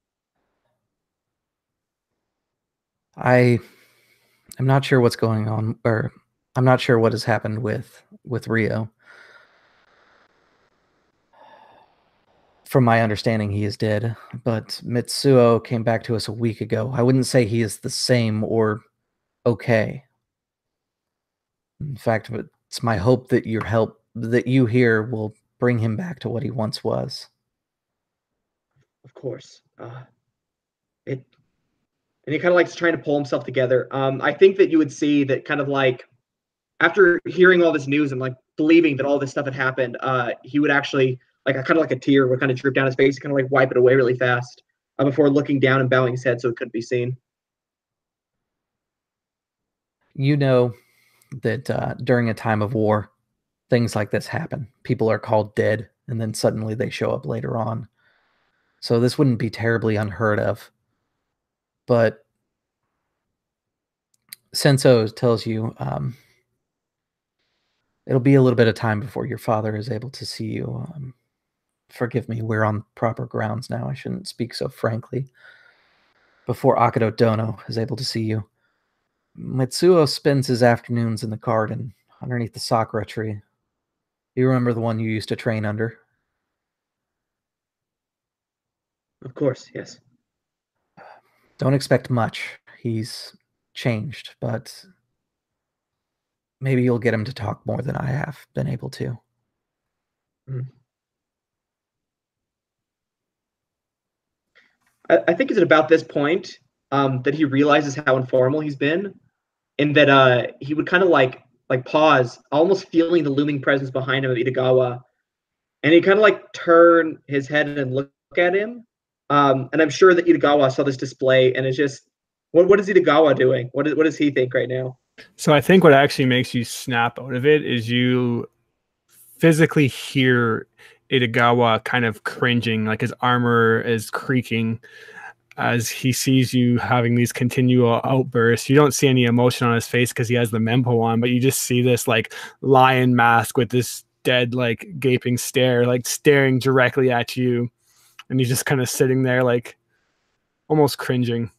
I am not sure what's going on, or I'm not sure what has happened with Rio. From my understanding, he is dead, but Mitsuo came back to us a week ago. I wouldn't say he is the same or okay. In fact, it's my hope that you here will bring him back to what he once was. Of course. And he kind of likes trying to pull himself together. I think that you would see that kind of like after hearing all this news and like believing that all this stuff had happened, he would actually like kind of like a tear would kind of drip down his face, kind of like wipe it away really fast before looking down and bowing his head so it couldn't be seen. You know that during a time of war, things like this happen. People are called dead, and then suddenly they show up later on. So this wouldn't be terribly unheard of. But Senso tells you it'll be a little bit of time before your father is able to see you. Forgive me, we're on proper grounds now. I shouldn't speak so frankly. Before Akodo Dono is able to see you. Mitsuo spends his afternoons in the garden underneath the sakura tree. You remember the one you used to train under? Of course, yes. Don't expect much. He's changed, but maybe you'll get him to talk more than I have been able to. I think it's at about this point that he realizes how informal he's been, and that he would kind of like pause, almost feeling the looming presence behind him of Itagawa, and he kind of like turn his head and look at him. And I'm sure that Itagawa saw this display, and it's just, what is Itagawa doing? What does he think right now? So I think what actually makes you snap out of it is you physically hear Itagawa kind of cringing, like his armor is creaking as he sees you having these continual outbursts. You don't see any emotion on his face because he has the mempo on, but you just see this like lion mask with this dead, like gaping stare, like staring directly at you. And he's just kind of sitting there like almost cringing.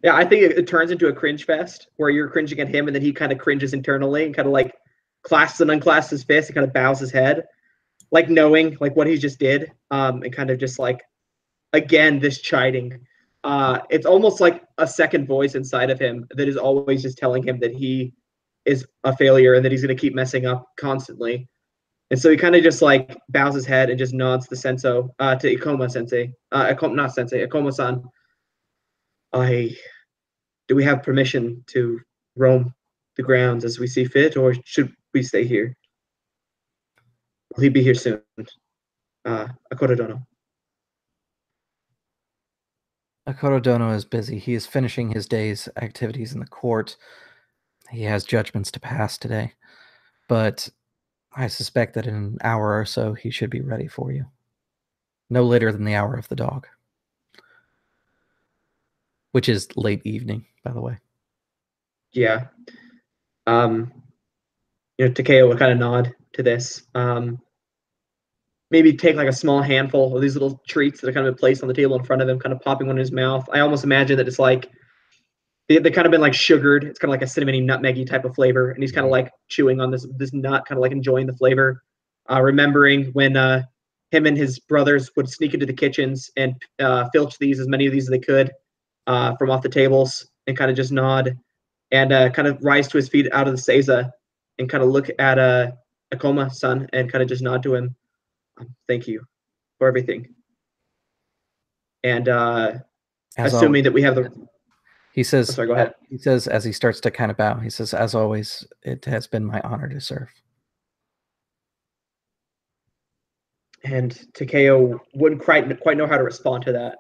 Yeah, I think it turns into a cringe fest where you're cringing at him and then he kind of cringes internally and kind of like clasps and unclasps his fist and kind of bows his head, like knowing like what he just did, and kind of just like, again, this chiding. It's almost like a second voice inside of him that is always just telling him that he is a failure and that he's going to keep messing up constantly. And so he kind of just like bows his head and just nods to Senso, to Ikoma sensei, not sensei, Ikoma-san. Do we have permission to roam the grounds as we see fit, or should we stay here? Will he be here soon? Akodo Dono. Akodo Dono is busy. He is finishing his day's activities in the court. He has judgments to pass today. But I suspect that in an hour or so, he should be ready for you. No later than the hour of the dog. Which is late evening, by the way. Yeah. Takeo would kind of nod to this. Maybe take like a small handful of these little treats that are kind of placed on the table in front of him, kind of popping one in his mouth. I almost imagine that it's like they kind of been like sugared. It's kind of like a cinnamony, nutmeggy type of flavor, and he's kind of like chewing on this nut, kind of like enjoying the flavor, remembering when him and his brothers would sneak into the kitchens and filch as many of these as they could from off the tables, and kind of just nod and kind of rise to his feet out of the seiza and kind of look at Akoma-san and kind of just nod to him. Thank you for everything. And assuming that we have the... He says, sorry, go ahead. He says, as he starts to kind of bow, he says, as always, it has been my honor to serve. And Takeo wouldn't quite know how to respond to that.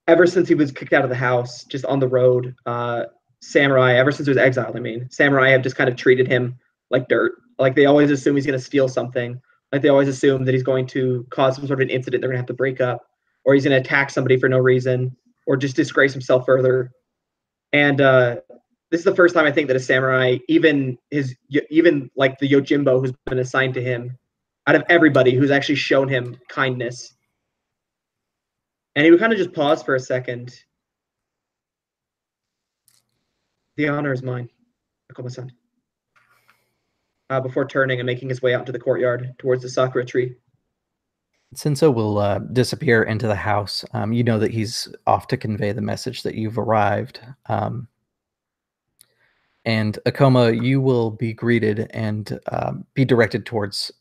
Ever since he was kicked out of the house, just on the road, Samurai, ever since he was exiled, Samurai have just kind of treated him like dirt. Like, they always assume he's going to steal something. Like, they always assume that he's going to cause some sort of an incident they're going to have to break up, or he's going to attack somebody for no reason, or just disgrace himself further. And this is the first time I think that a samurai, even like the Yojimbo who's been assigned to him, out of everybody who's actually shown him kindness. And he would kind of just pause for a second. The honor is mine, Akoma-san. Before turning and making his way out to the courtyard towards the sakura tree. Senso will disappear into the house. You know that he's off to convey the message that you've arrived. And Akoma, you will be greeted and be directed towards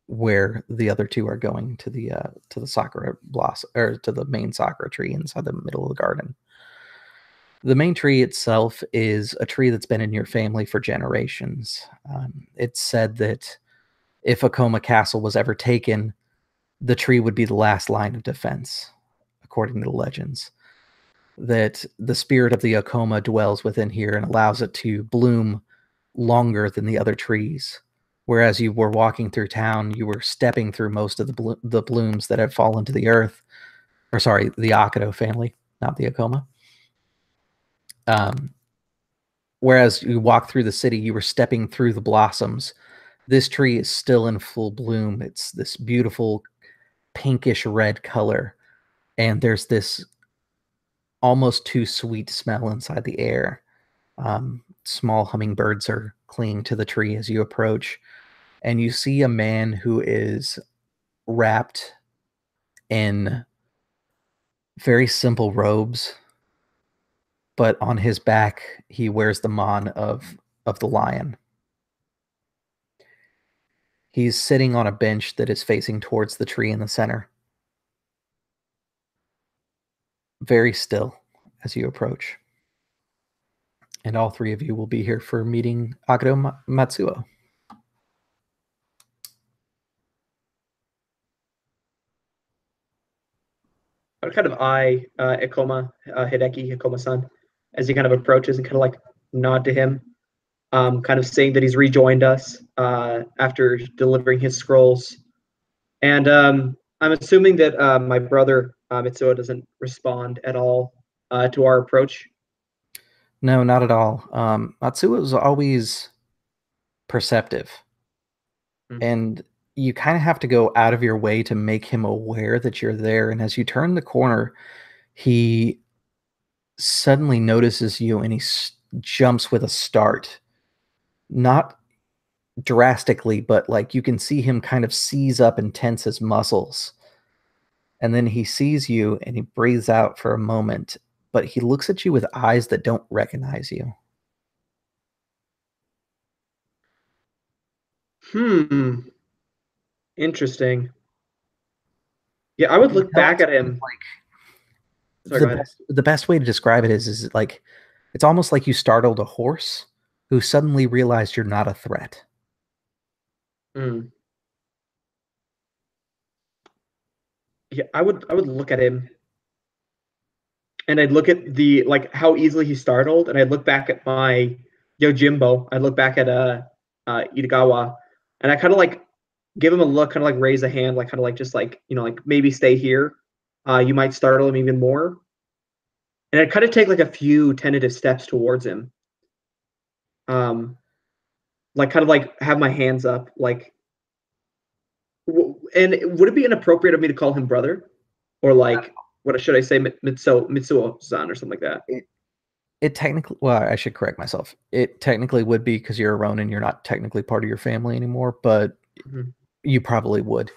where the other two are going, to the sakura blossom, or to the main sakura tree inside the middle of the garden. The main tree itself is a tree that's been in your family for generations. It's said that if Akoma Castle was ever taken, the tree would be the last line of defense, according to the legends. That the spirit of the Akoma dwells within here and allows it to bloom longer than the other trees. Whereas you were walking through town, you were stepping through most of the blooms that have fallen to the earth. Or sorry, the Akodo family, not the Akoma. Whereas you walk through the city, you were stepping through the blossoms. This tree is still in full bloom. It's this beautiful pinkish red color. And there's this almost too sweet smell inside the air. Small hummingbirds are clinging to the tree as you approach. And you see a man who is wrapped in very simple robes. But on his back, he wears the mon of the lion. He's sitting on a bench that is facing towards the tree in the center. Very still as you approach. And all three of you will be here for meeting Akodo Matsuo. I would kind of eye Hideki Ikoma-san, as he kind of approaches and kind of like nod to him, kind of saying that he's rejoined us after delivering his scrolls. And I'm assuming that my brother Mitsuo doesn't respond at all to our approach. No, not at all. Matsuo is always perceptive. And you kind of have to go out of your way to make him aware that you're there. And as you turn the corner, he suddenly notices you and he jumps with a start. Not drastically, but like you can see him kind of seize up and tense his muscles. And then he sees you and he breathes out for a moment, but he looks at you with eyes that don't recognize you. Interesting. Yeah, I would look back at him. The best way to describe it is like, it's almost like you startled a horse who suddenly realized you're not a threat. Yeah, I would look at him, and I'd look at the like how easily he startled, and I'd look back at my Yojimbo. I'd look back at Itagawa, and I kind of like give him a look, kind of like raise a hand, like kind of like just like, you know, like maybe stay here. You might startle him even more. And I'd kind of take like a few tentative steps towards him. Like kind of like have my hands up, like. And would it be inappropriate of me to call him brother, or like what should I say, Mitsuo-san or something like that? It technically, well, I should correct myself. It technically would be because you're a Ronin, you're not technically part of your family anymore. But Mhm. you probably would.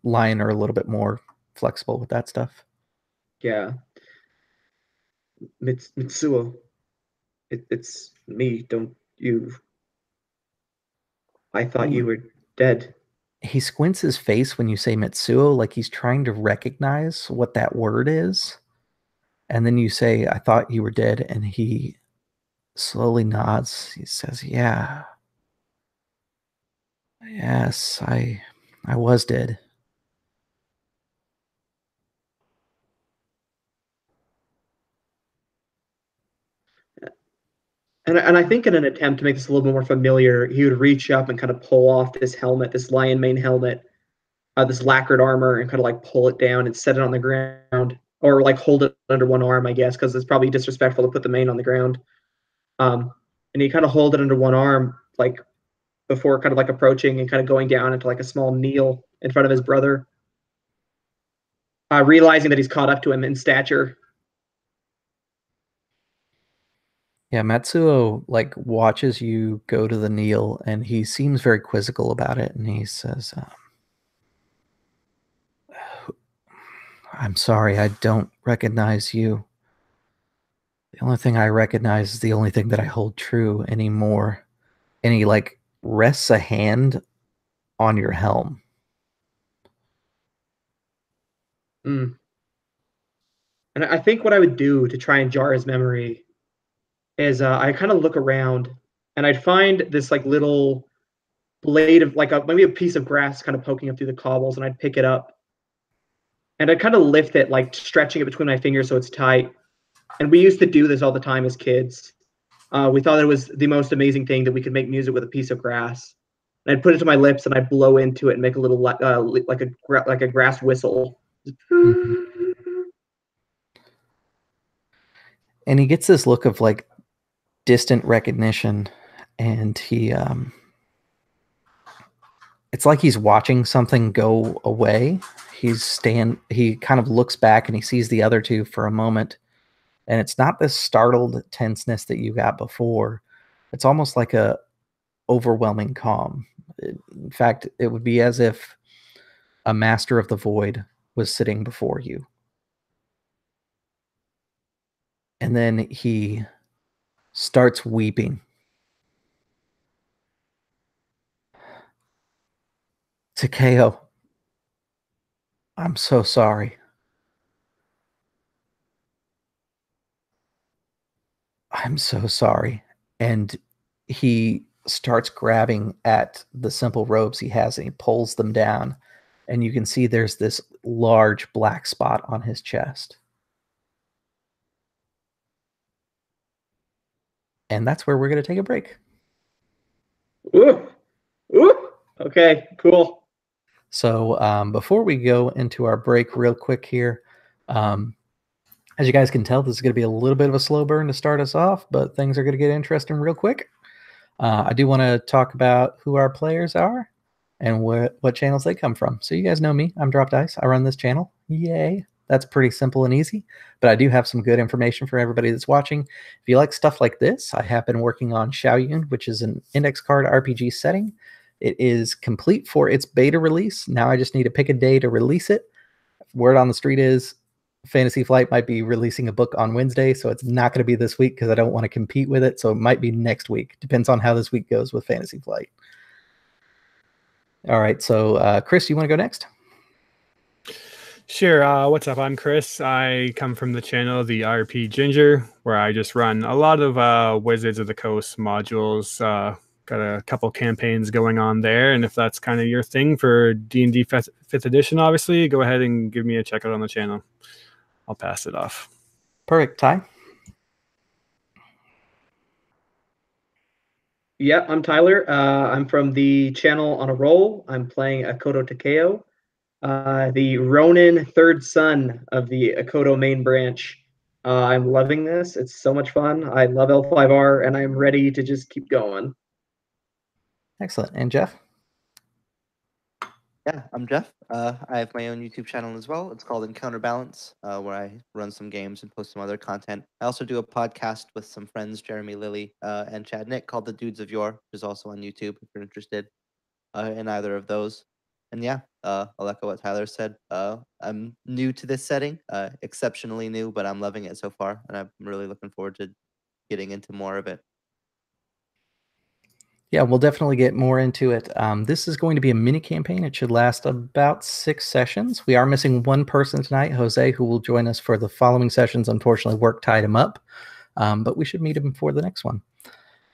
Lion are a little bit more flexible with that stuff. Yeah. Mitsuo. It's me. Don't you? I thought you were dead. He squints his face when you say Mitsuo, like he's trying to recognize what that word is. And then you say, I thought you were dead. And he slowly nods. He says, yeah. Yes, I was dead. And I think in an attempt to make this a little bit more familiar, he would reach up and kind of pull off this helmet, this lion mane helmet, this lacquered armor, and kind of like pull it down and set it on the ground, or like hold it under one arm, I guess, because it's probably disrespectful to put the mane on the ground. And he kind of hold it under one arm, like before kind of like approaching and kind of going down into like a small kneel in front of his brother, realizing that he's caught up to him in stature. Yeah, Matsuo like watches you go to the kneel, and he seems very quizzical about it. And he says, "I'm sorry, I don't recognize you. The only thing I recognize is the only thing that I hold true anymore." And he like rests a hand on your helm. Mm. And I think what I would do to try and jar his memory is I kind of look around and I'd find this like little blade of like maybe a piece of grass kind of poking up through the cobbles, and I'd pick it up and I'd kind of lift it, like stretching it between my fingers so it's tight. And we used to do this all the time as kids. We thought it was the most amazing thing that we could make music with a piece of grass. And I'd put it to my lips and I'd blow into it and make a little like a grass whistle. Mhm. And he gets this look of like distant recognition, and he it's like he's watching something go away. He kind of looks back and he sees the other two for a moment, and it's not this startled tenseness that you got before. It's almost like a overwhelming calm. In fact, it would be as if a master of the void was sitting before you. And then he starts weeping. Takeo, I'm so sorry. I'm so sorry. And he starts grabbing at the simple robes he has and he pulls them down. And you can see there's this large black spot on his chest. And that's where we're going to take a break. Ooh, ooh. Okay, cool. So before we go into our break real quick here, as you guys can tell, this is going to be a little bit of a slow burn to start us off, but things are going to get interesting real quick. I do want to talk about who our players are and what channels they come from. So you guys know me. I'm Drop Dice. I run this channel. Yay. That's pretty simple and easy, but I do have some good information for everybody that's watching. If you like stuff like this, I have been working on Xiaoyun, which is an index card RPG setting. It is complete for its beta release. Now I just need to pick a day to release it. Word on the street is Fantasy Flight might be releasing a book on Wednesday, so it's not going to be this week because I don't want to compete with it. So it might be next week. Depends on how this week goes with Fantasy Flight. All right, so Chris, you want to go next? Sure. What's up? I'm Chris. I come from the channel The RP Ginger, where I just run a lot of Wizards of the Coast modules. Got a couple campaigns going on there, and if that's kind of your thing for D&D 5th edition, obviously, go ahead and give me a check out on the channel. I'll pass it off. Perfect. Ty? Yeah, I'm Tyler. I'm from the channel On a Roll. I'm playing Akodo Takeo, the Ronin third son of the Akodo main branch. I'm loving this. It's so much fun. I love L5R, and I'm ready to just keep going. Excellent. And Jeff? Yeah, I'm Jeff. I have my own YouTube channel as well. It's called Balance, where I run some games and post some other content. I also do a podcast with some friends, Jeremy Lilly and Chad Nick, called The Dudes of Yore, which is also on YouTube if you're interested. in either of those. And yeah, I'll echo what Tyler said. I'm new to this setting, exceptionally new, but I'm loving it so far, and I'm really looking forward to getting into more of it. Yeah, we'll definitely get more into it. This is going to be a mini campaign. It should last about 6 sessions. We are missing one person tonight, Jose, who will join us for the following sessions. Unfortunately, work tied him up, but we should meet him for the next one.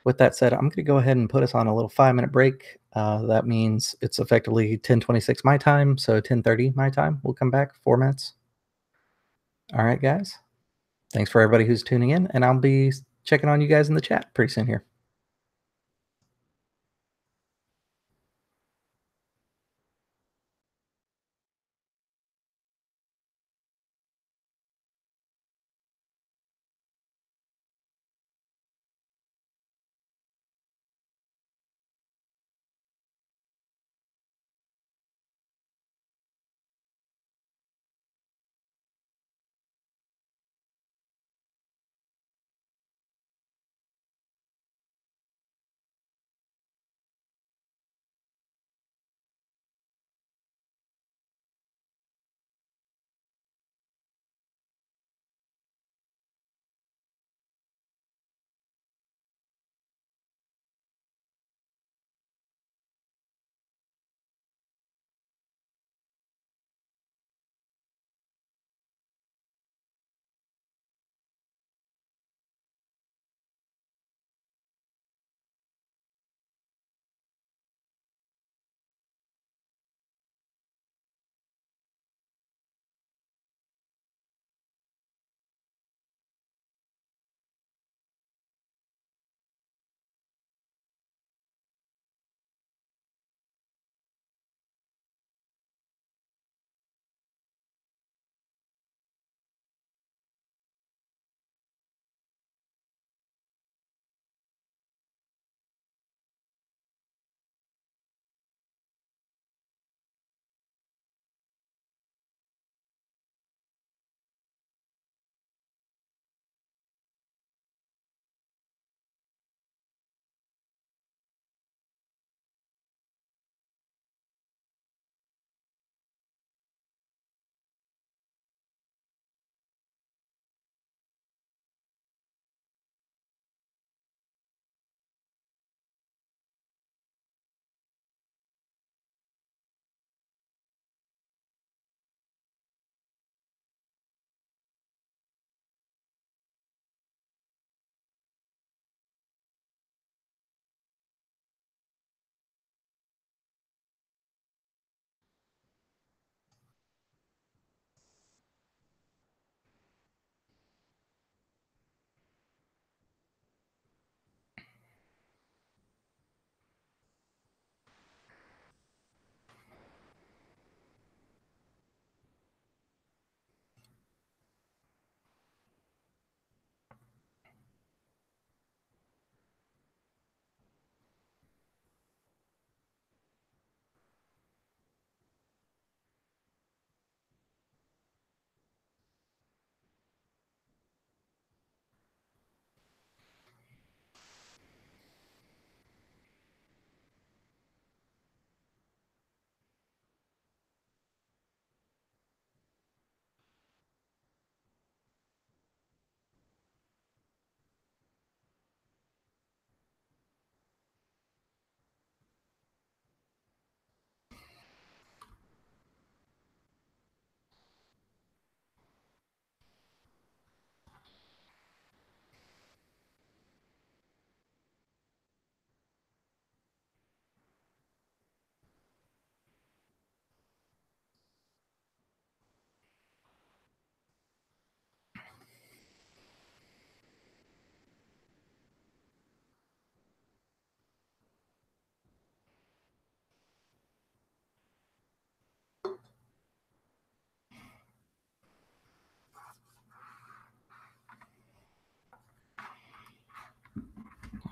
With that said, I'm going to go ahead and put us on a little 5-minute break. That means it's effectively 10:26 my time, so 10:30 my time. We'll come back 4 minutes. All right, guys. Thanks for everybody who's tuning in, and I'll be checking on you guys in the chat pretty soon here.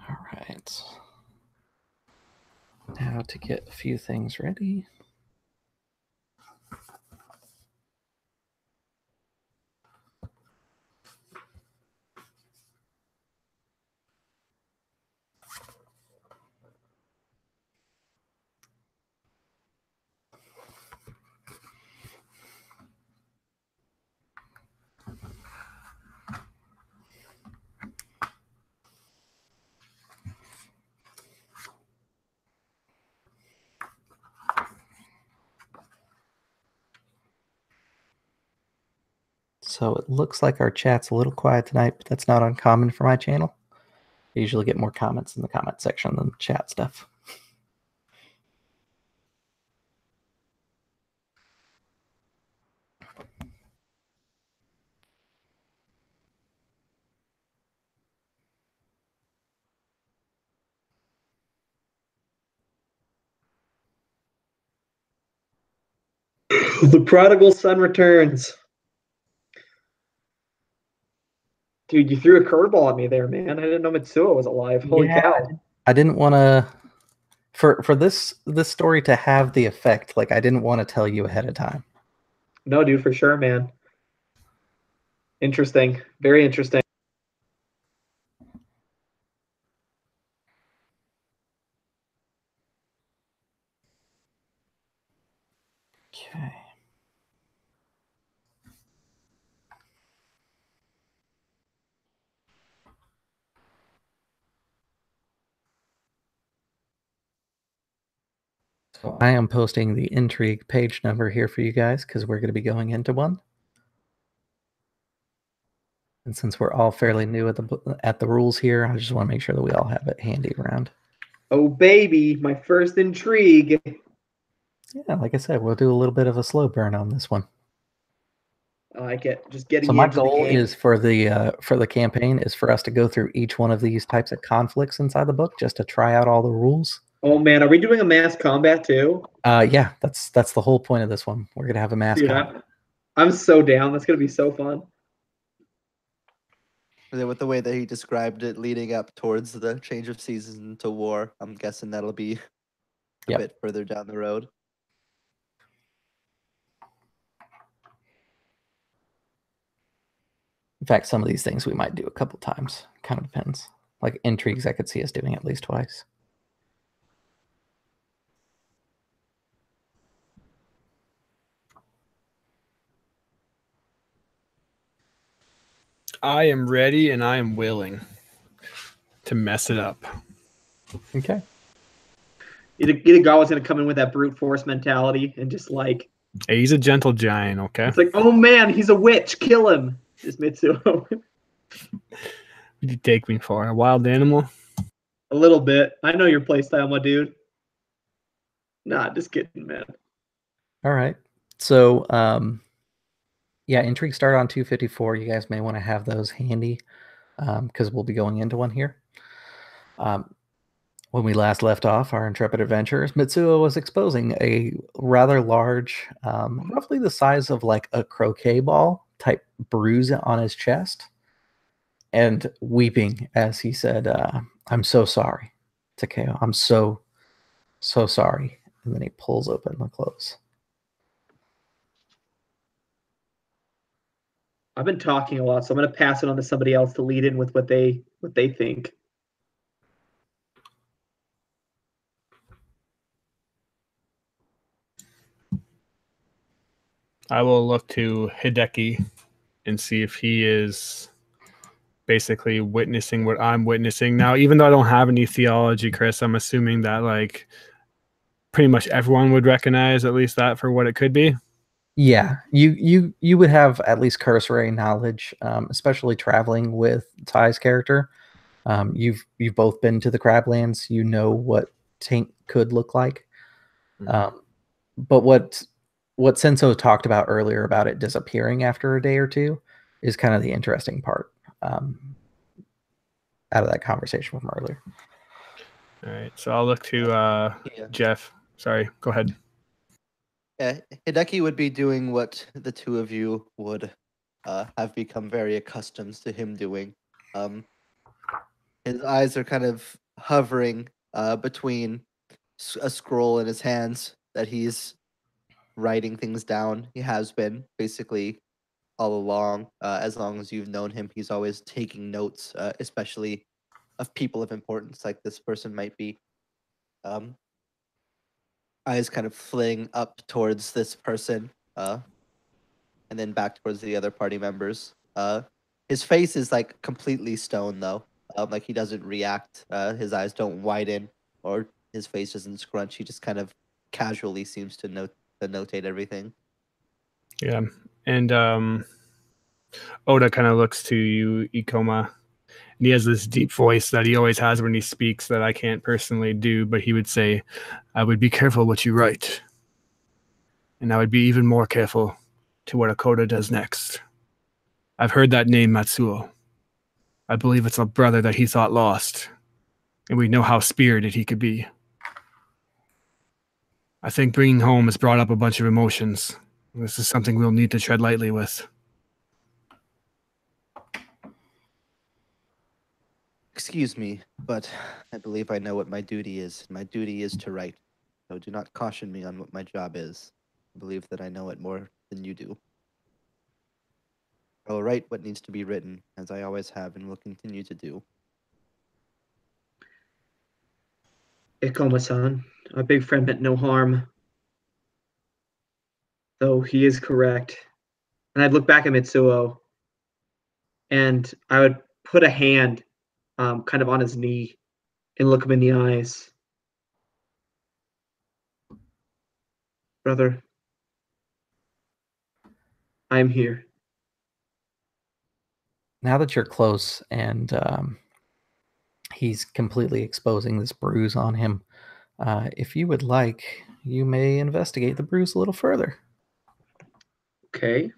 All right. Now to get a few things ready. So it looks like our chat's a little quiet tonight, but that's not uncommon for my channel. I usually get more comments in the comment section than chat stuff. The prodigal son returns. Dude, you threw a curveball at me there, man. I didn't know Mitsuo was alive. Holy cow. I didn't want to for this story to have the effect, like I didn't want to tell you ahead of time. No, dude, for sure, man. Interesting. Very interesting. Okay. So I am posting the intrigue page number here for you guys because we're going to be going into one. And since we're all fairly new at the rules here, I just want to make sure that we all have it handy around. Oh, baby, my first intrigue. Yeah, like I said, we'll do a little bit of a slow burn on this one. I like it. Just getting So my into the goal game. is for the campaign is for us to go through each one of these types of conflicts inside the book just to try out all the rules. Oh man, are we doing a mass combat too? Yeah, that's the whole point of this one. We're gonna have a mass Dude, combat. I'm so down. That's gonna be so fun. With the way that he described it leading up towards the change of season to war, I'm guessing that'll be a bit further down the road. In fact, some of these things we might do a couple times. Kind of depends. Like intrigues, I could see us doing at least twice. I am ready and I am willing to mess it up. Okay. Itagawa's gonna come in with that brute force mentality and just like. Hey, he's a gentle giant, okay? It's like, oh man, he's a witch. Kill him. Is Mitsuo. What did you take me for? A wild animal? A little bit. I know your playstyle, my dude. Nah, just kidding, man. All right. So, yeah, intrigue start on 254. You guys may want to have those handy because we'll be going into one here. When we last left off our intrepid adventurers, Mitsuo was exposing a rather large, roughly the size of like a croquet ball type bruise on his chest and weeping as he said, I'm so sorry, Takeo. I'm so sorry. And then he pulls open the clothes. I've been talking a lot, so I'm gonna pass it on to somebody else to lead in with what they think. I will look to Hideki and see if he is basically witnessing what I'm witnessing. Now, even though I don't have any theology, Chris, I'm assuming that like pretty much everyone would recognize at least that for what it could be. Yeah, you would have at least cursory knowledge, especially traveling with Ty's character. You've both been to the Crablands. You know what Tank could look like. But what Senso talked about earlier about it disappearing after a day or two is kind of the interesting part out of that conversation from earlier. All right, so I'll look to Jeff. Sorry, go ahead. Yeah, Hideki would be doing what the two of you would have become very accustomed to him doing. His eyes are kind of hovering between a scroll in his hands that he's writing things down. He has been basically all along. As long as you've known him, he's always taking notes, especially of people of importance like this person might be. Eyes kind of fling up towards this person, and then back towards the other party members. His face is like completely stone though. Like he doesn't react. His eyes don't widen or his face doesn't scrunch. He just kind of casually seems to notate everything. Yeah, and Oda kind of looks to you, Ikoma, and he has this deep voice that he always has when he speaks that I can't personally do, but he would say, I would be careful what you write. And I would be even more careful to what Akodo does next. I've heard that name, Matsuo. I believe it's a brother that he thought lost, and we know how spirited he could be. I think bringing home has brought up a bunch of emotions. This is something we'll need to tread lightly with. Excuse me, but I believe I know what my duty is. My duty is to write. So do not caution me on what my job is. I believe that I know it more than you do. I will write what needs to be written, as I always have and will continue to do. Ikoma-san, our big friend meant no harm. Though he is correct. And I'd look back at Mitsuo, and I would put a hand kind of on his knee and look him in the eyes. Brother, I'm here. Now that you're close and he's completely exposing this bruise on him, if you would like, you may investigate the bruise a little further. Okay.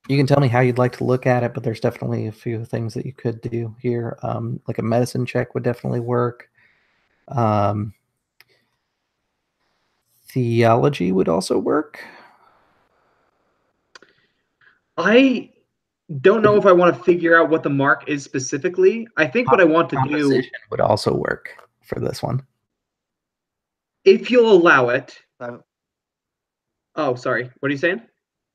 You can tell me how you'd like to look at it, but there's definitely a few things that you could do here. Like a medicine check would definitely work. Theology would also work. I don't know if I want to figure out what the mark is specifically. I think what I want to do, Composition would also work for this one. if you'll allow it. Um, Oh, sorry. What are you saying,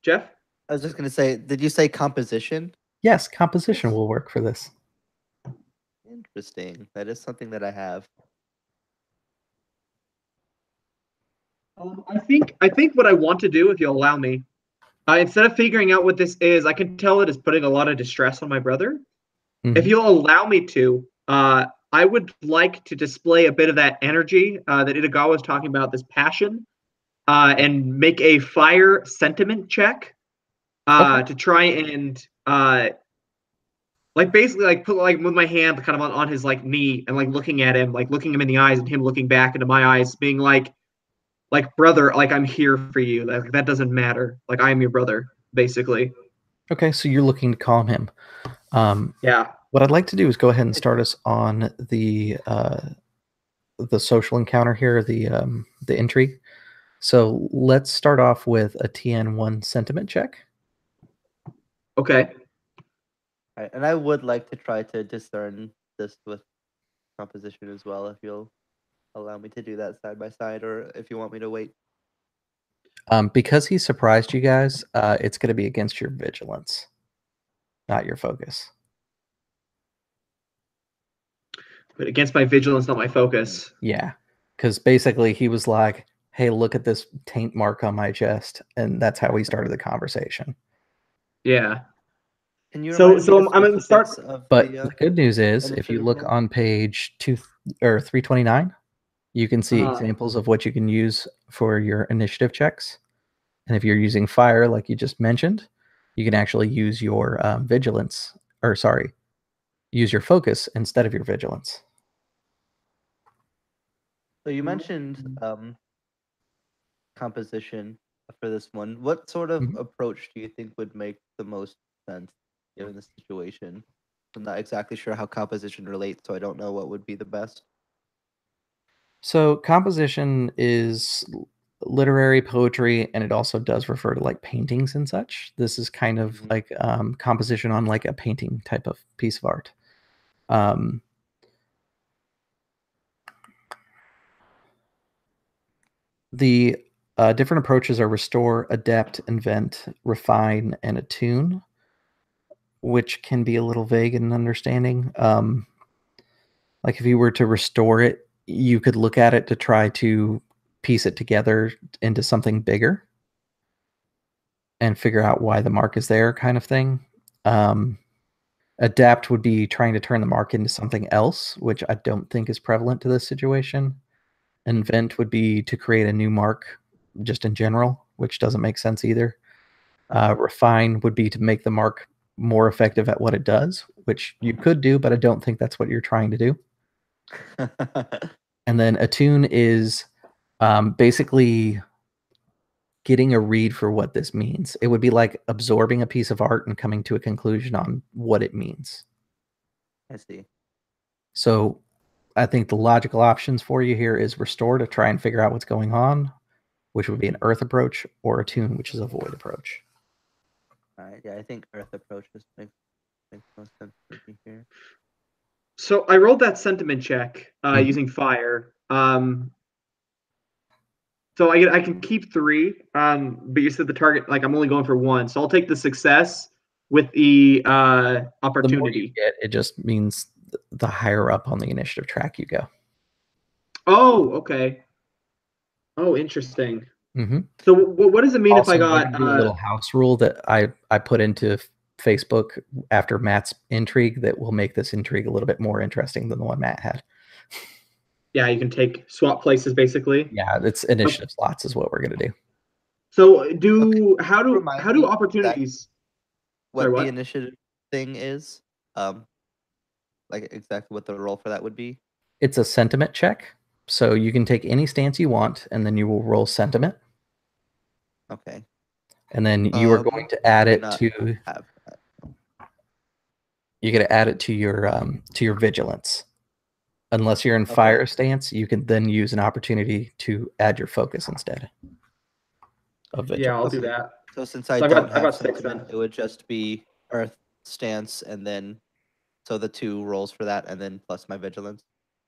Jeff? I was just going to say, did you say composition? Yes, composition will work for this. Interesting. That is something that I have. I think what I want to do, if you'll allow me, instead of figuring out what this is, I can tell it is putting a lot of distress on my brother. If you'll allow me to, I would like to display a bit of that energy that Itagawa was talking about, this passion, and make a fire sentiment check to try and like basically like put like with my hand kind of on his like knee and like looking at him, like looking him in the eyes and him looking back into my eyes, being like brother, like I'm here for you. Like that doesn't matter. Like I am your brother, basically. Okay, so you're looking to calm him. Yeah. What I'd like to do is go ahead and start us on the social encounter here, the intrigue. So let's start off with a TN1 sentiment check. Okay. Right, and I would like to try to discern this with composition as well, if you'll allow me to do that side by side, or if you want me to wait. Because he surprised you guys, it's going to be against your vigilance, not your focus. But against my vigilance, not my focus. Yeah, because basically he was like, hey, look at this taint mark on my chest, and that's how we started the conversation. Yeah. Can you So remind me I'm the gonna start. specifics of But the good news is, if initiative you look again? on page 329, you can see Uh-huh. examples of what you can use for your initiative checks. And if you're using fire, like you just mentioned, you can actually use your vigilance, or sorry, use your focus instead of your vigilance. So you mentioned composition for this one. What sort of approach do you think would make the most sense given the situation? I'm not exactly sure how composition relates, so I don't know what would be the best. So composition is literary poetry, and it also does refer to like paintings and such. This is kind of like composition on like a painting type of piece of art. The different approaches are restore, adapt, invent, refine, and attune, which can be a little vague in understanding. Like if you were to restore it, you could look at it to try to piece it together into something bigger and figure out why the mark is there, kind of thing. Adapt would be trying to turn the mark into something else, which I don't think is prevalent to this situation. Invent would be to create a new mark just in general, which doesn't make sense either. Refine would be to make the mark more effective at what it does, which you could do, but I don't think that's what you're trying to do. And then attune is basically getting a read for what this means. It would be like absorbing a piece of art and coming to a conclusion on what it means. I see. So I think the logical options for you here is restore to try and figure out what's going on, which would be an earth approach, or attune, which is a void approach. All right. Yeah, I think earth approaches makes most sense for me here. So I rolled that sentiment check using fire. So I can keep 3, but you said the target, like I'm only going for 1. So I'll take the success with the opportunity. The more you get, it just means the higher up on the initiative track you go. Oh, okay. Oh, interesting. Mm-hmm. So what does it mean Also, if I got a little house rule that I put into Facebook after Matt's intrigue that will make this intrigue a little bit more interesting than the one Matt had. Yeah, you can swap places basically. Yeah, it's initiative slots is what we're gonna do. So how do Remind me opportunities what the initiative thing is? Like exactly what the roll for that would be? It's a sentiment check. So you can take any stance you want, and then you will roll sentiment. Okay. And then you are going to add it to. You're going to add it to your vigilance. Unless you're in fire stance, you can then use an opportunity to add your focus instead of vigilance. Yeah, I'll do that. So since I don't have sentiment, it would just be earth stance, and then so the 2 rolls for that, and then plus my vigilance.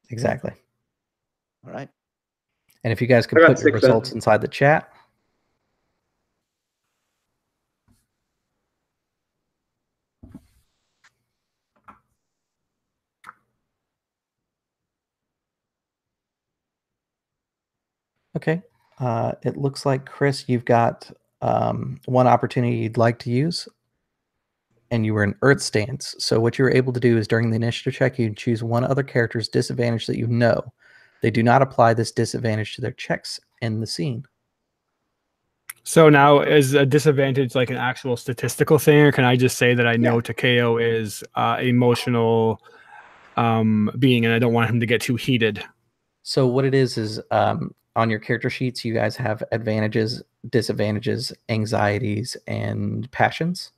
Exactly. All right. And if you guys could put your results inside the chat. Okay. It looks like, Chris, you've got one opportunity you'd like to use, and you were in Earth stance. So what you were able to do is during the initiative check, you choose one other character's disadvantage that you know. They do not apply this disadvantage to their checks in the scene. So now, is a disadvantage like an actual statistical thing, or can I just say that I know Takeo is emotional being, and I don't want him to get too heated? So what it is on your character sheets, you guys have advantages, disadvantages, anxieties, and passions.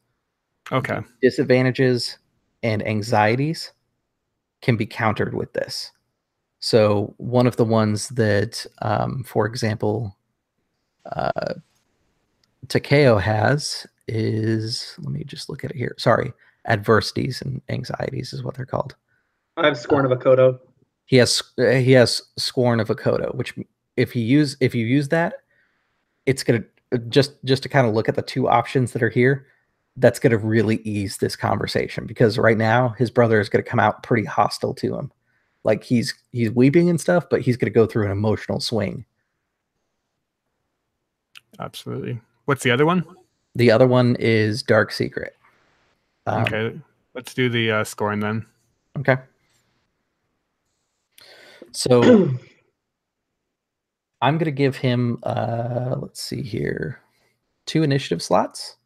Okay. Disadvantages and anxieties can be countered with this. So one of the ones that, for example, Takeo has is, let me just look at it here. Sorry, adversities and anxieties is what they're called. I have Scorn of Akodo. He has Scorn of Akodo, which if you use that, it's gonna just to kind of look at the 2 options that are here. That's gonna really ease this conversation, because right now his brother is gonna come out pretty hostile to him. Like he's weeping and stuff, but he's gonna go through an emotional swing. Absolutely. What's the other one? The other one is Dark Secret. Okay, let's do the scoring then. Okay. So I'm going to give him, let's see here, 2 initiative slots.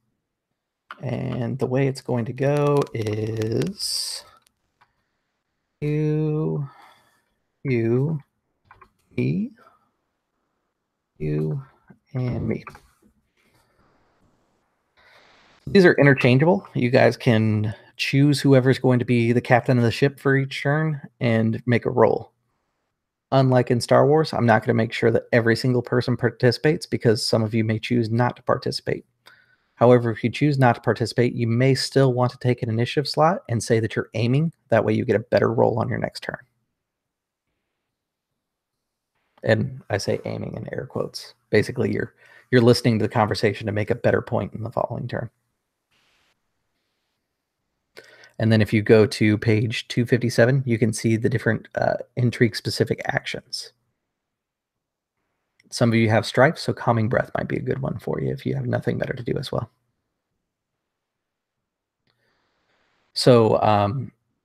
And the way it's going to go is you, me, you, and me. These are interchangeable. You guys can choose whoever's going to be the captain of the ship for each turn and make a roll. Unlike in Star Wars, I'm not going to make sure that every single person participates, because some of you may choose not to participate. However, if you choose not to participate, you may still want to take an initiative slot and say that you're aiming. That way you get a better roll on your next turn. And I say aiming in air quotes. Basically, you're listening to the conversation to make a better point in the following turn. And then if you go to page 257, you can see the different intrigue-specific actions. Some of you have strife, so calming breath might be a good one for you if you have nothing better to do as well. So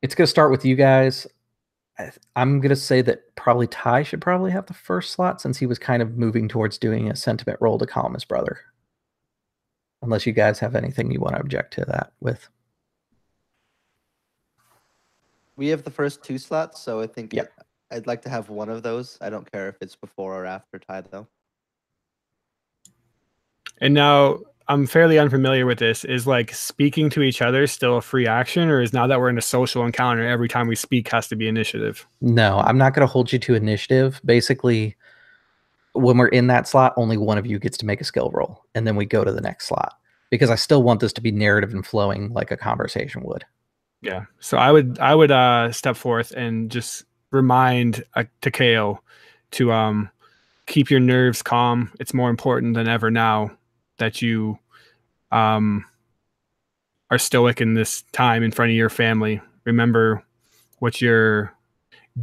it's going to start with you guys. I'm going to say that probably Ty should probably have the first slot since he was kind of moving towards doing a sentiment roll to calm his brother. Unless you guys have anything you want to object to that with. We have the first 2 slots, so I think Yep. I'd like to have one of those. I don't care if it's before or after Ty, though. And now I'm fairly unfamiliar with this. Is like speaking to each other still a free action, or is now that we're in a social encounter, every time we speak has to be initiative? No, I'm not going to hold you to initiative. Basically, when we're in that slot, only one of you gets to make a skill roll, and then we go to the next slot. Because I still want this to be narrative and flowing like a conversation would. Yeah. So I would step forth and just remind Takeo to keep your nerves calm. It's more important than ever now that you are stoic in this time in front of your family. Remember what your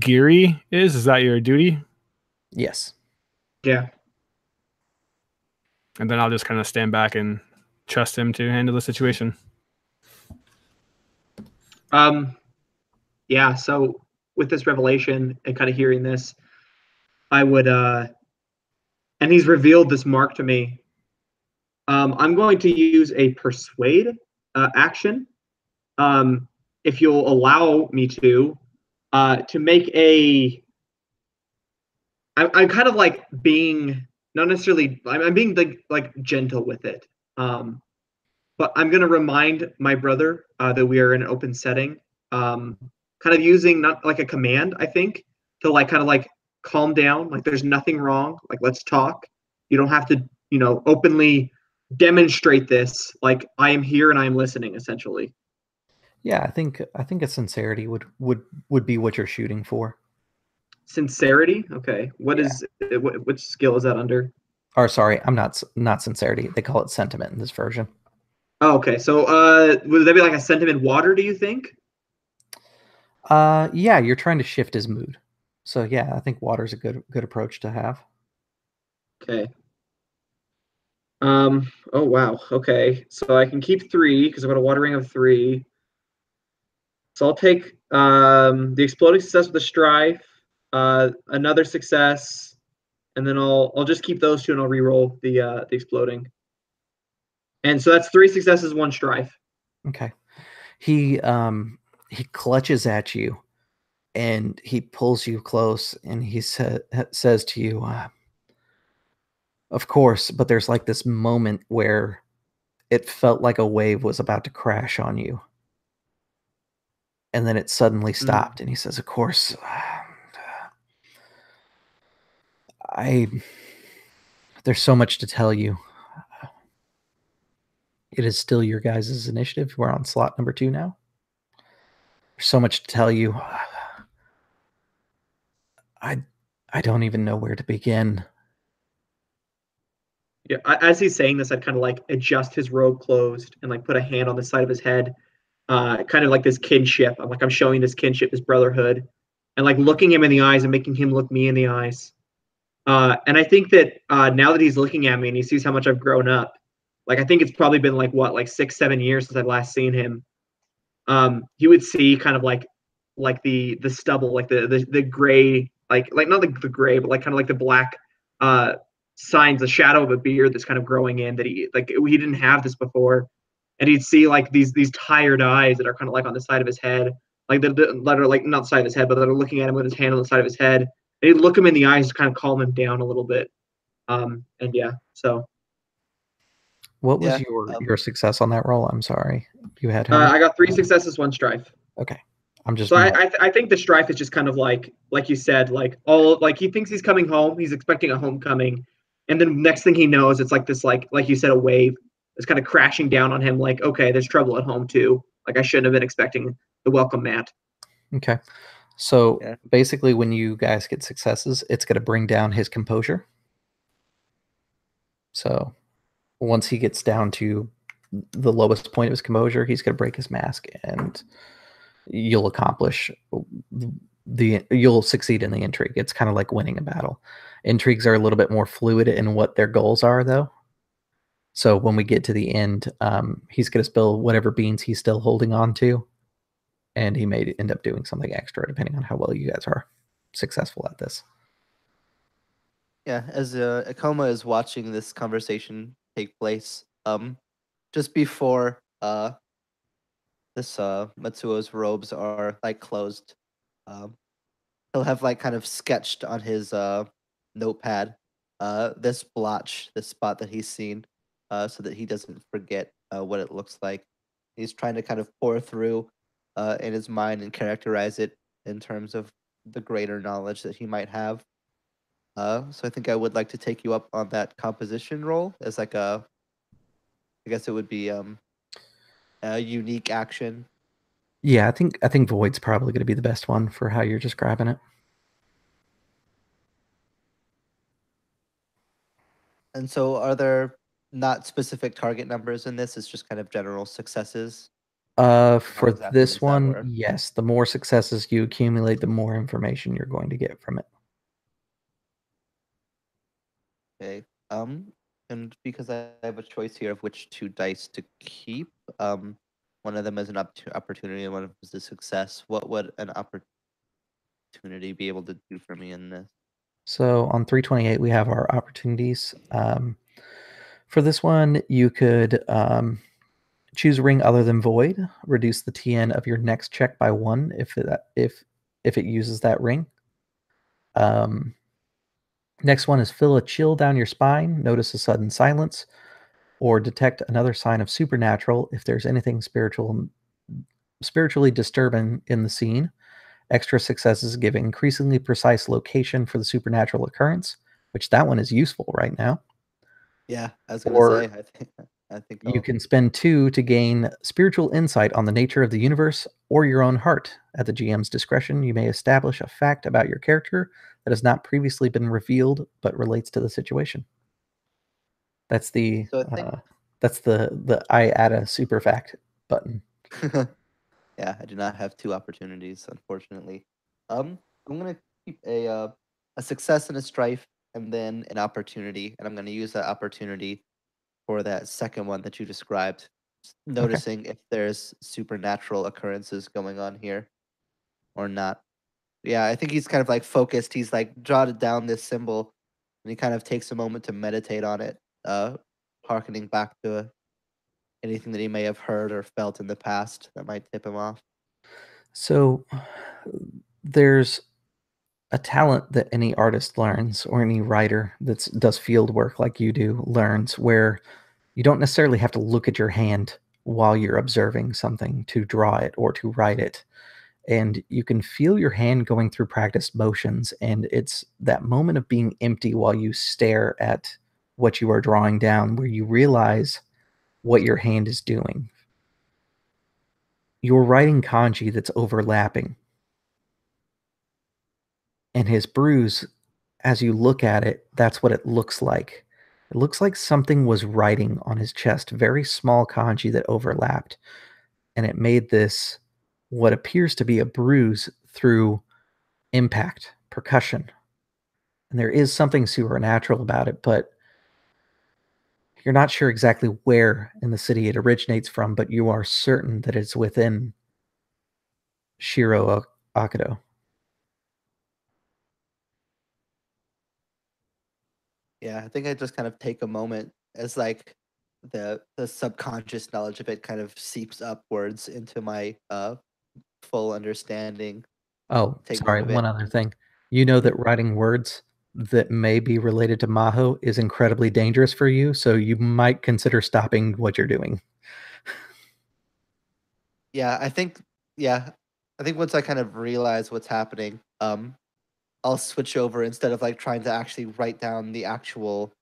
giri is. Is that your duty? Yes. Yeah. And then I'll just kind of stand back and trust him to handle the situation. Yeah, so with this revelation and kind of hearing this, I would and he's revealed this mark to me. I'm going to use a persuade action, if you'll allow me to make a. I'm kind of like being not necessarily. I'm being like gentle with it. But I'm going to remind my brother that we are in an open setting, kind of using not like a command, I think, to like kind of like calm down. Like there's nothing wrong. Like let's talk. You don't have to, openly demonstrate this. Like I am here and I am listening, essentially. Yeah, I think a sincerity would be what you're shooting for. Sincerity. Okay. What which skill is that under? Or sorry, I'm not sincerity. They call it sentiment in this version. Oh, okay. So would that be like a sentiment water, do you think? Yeah, you're trying to shift his mood. So yeah, I think water's a good approach to have. Okay. Oh wow. Okay. So I can keep 3 because I've got a water ring of 3. So I'll take the exploding success with the strife, another success, and then I'll just keep those 2 and I'll re-roll the exploding. And so that's 3 successes, 1 strife. Okay. He clutches at you and he pulls you close and he says to you, of course, but there's like this moment where it felt like a wave was about to crash on you. And then it suddenly stopped. And he says, of course, there's so much to tell you. It is still your guys' initiative. We're on slot number 2 now. There's so much to tell you. I don't even know where to begin. Yeah, as he's saying this, I'd kind of like adjust his robe closed and like put a hand on the side of his head, kind of like this kinship. I'm showing this kinship, this brotherhood, and like looking him in the eyes and making him look me in the eyes. And I think that now that he's looking at me and he sees how much I've grown up, like I think it's probably been like 6-7 years since I've last seen him. He would see kind of like the stubble, like the gray, like not like the gray, but like kind of like the black signs, the shadow of a beard that's kind of growing in that he didn't have this before. And he'd see like these tired eyes that are kind of like on the side of his head, like that are like not the side of his head, but that are looking at him with his hand on the side of his head. And he'd look him in the eyes to kind of calm him down a little bit. And yeah, so. What was your success on that roll? I'm sorry. You had I got 3 successes, 1 strife. Okay. I'm just. So I think the strife is just kind of like you said, like he thinks he's coming home. He's expecting a homecoming, and then next thing he knows, it's like this like you said, a wave is kind of crashing down on him. Like, okay, there's trouble at home too. Like I shouldn't have been expecting the welcome mat. Okay. So basically, when you guys get successes, it's going to bring down his composure. So once he gets down to the lowest point of his composure, he's going to break his mask and you'll accomplish you'll succeed in the intrigue. It's kind of like winning a battle. Intrigues are a little bit more fluid in what their goals are, though. So when we get to the end, he's going to spill whatever beans he's still holding on to, and he may end up doing something extra depending on how well you guys are successful at this. Yeah, as Akoma is watching this conversation take place, just before this Matsuo's robes are like closed, um, he'll have like kind of sketched on his notepad this blotch, this spot that he's seen, so that he doesn't forget what it looks like. He's trying to kind of pour through in his mind and characterize it in terms of the greater knowledge that he might have. So I think I would like to take you up on that composition roll as like I guess it would be a unique action. Yeah, I think Void's probably going to be the best one for how you're describing it. And so are there not specific target numbers in this? It's just kind of general successes? How For exactly this does that one, work? yes, the more successes you accumulate, the more information you're going to get from it. Okay. And because I have a choice here of which two dice to keep, one of them is an opportunity and one of them is a success. What would an opportunity be able to do for me in this? So on 328, we have our opportunities. For this one, you could choose a ring other than Void, reduce the TN of your next check by 1 if it uses that ring. Next one is feel a chill down your spine, notice a sudden silence, or detect another sign of supernatural if there's anything spiritually disturbing in the scene. Extra successes give increasingly precise location for the supernatural occurrence, which that one is useful right now. Yeah, I was gonna Or say, I think you I'll can spend 2 to gain spiritual insight on the nature of the universe or your own heart. At the GM's discretion, you may establish a fact about your character that has not previously been revealed but relates to the situation. That's the so I think the I add a super fact button. yeah, I do not have two opportunities, unfortunately. I'm gonna keep a success and a strife, and then an opportunity, and I'm gonna use that opportunity for that second one that you described, Okay. noticing if there's supernatural occurrences going on here or not. Yeah, I think he's kind of like focused. He's like jotted down this symbol, and he kind of takes a moment to meditate on it, harkening back to anything that he may have heard or felt in the past that might tip him off. So there's a talent that any artist learns or any writer that does field work like you do learns where you don't necessarily have to look at your hand while you're observing something to draw it or to write it. And you can feel your hand going through practiced motions, and it's that moment of being empty while you stare at what you are drawing down where you realize what your hand is doing. You're writing kanji that's overlapping, and his bruise, as you look at it, that's what it looks like. It looks like something was writing on his chest, very small kanji that overlapped, and it made this what appears to be a bruise through impact, percussion. And there is something supernatural about it, but you're not sure exactly where in the city it originates from, but you are certain that it's within Shiro Akodo. Yeah, I think I just kind of take a moment as like the subconscious knowledge of it kind of seeps upwards into my full understanding. Oh, Take note sorry, of it. one other thing. You know Mhm. that writing words that may be related to Maho is incredibly dangerous for you, so you might consider stopping what you're doing. Yeah, I think yeah, I think once I kind of realize what's happening, I'll switch over instead of like trying to actually write down the actual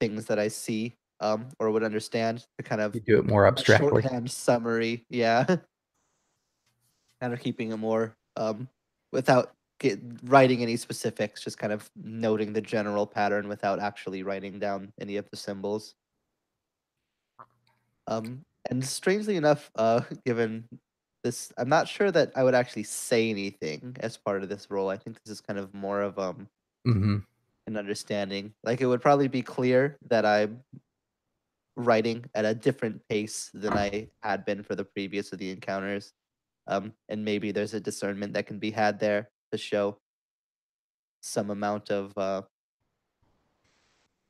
things that I see or would understand to kind of You do it more a abstractly. shorthand summary. Yeah, kind of keeping it more without writing any specifics, just kind of noting the general pattern without actually writing down any of the symbols. And strangely enough, given this, I'm not sure that I would actually say anything as part of this role. I think this is kind of more of Mhm. an understanding. Like it would probably be clear that I'm writing at a different pace than I had been for the previous of the encounters. And maybe there's a discernment that can be had there to show some amount of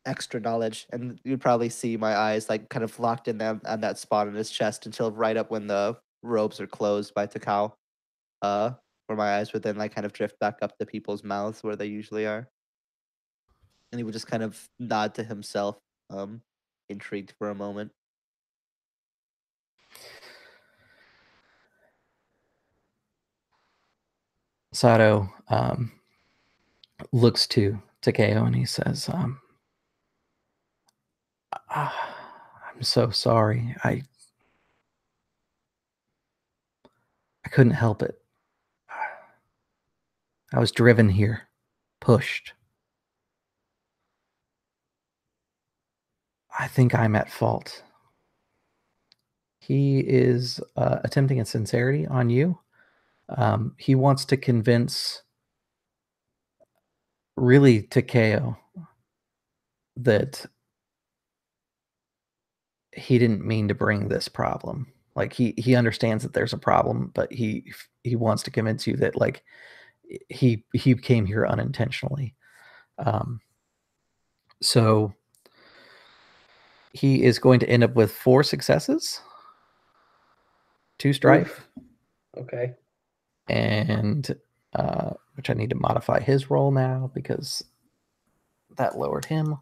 extra knowledge. And you'd probably see my eyes like kind of locked in on that spot in his chest until right up when the robes are closed by Takao, where my eyes would then like kind of drift back up to people's mouths where they usually are. And he would just kind of nod to himself, intrigued for a moment. Sato looks to Takeo and he says, I'm so sorry. I couldn't help it. I was driven here, pushed. I think I'm at fault. He is attempting a sincerity on you. He wants to convince really Takeo that he didn't mean to bring this problem. Like he understands that there's a problem, but he wants to convince you that like he came here unintentionally. So he is going to end up with 4 successes, 2 strife. Okay. And which I need to modify his roll now because that lowered him.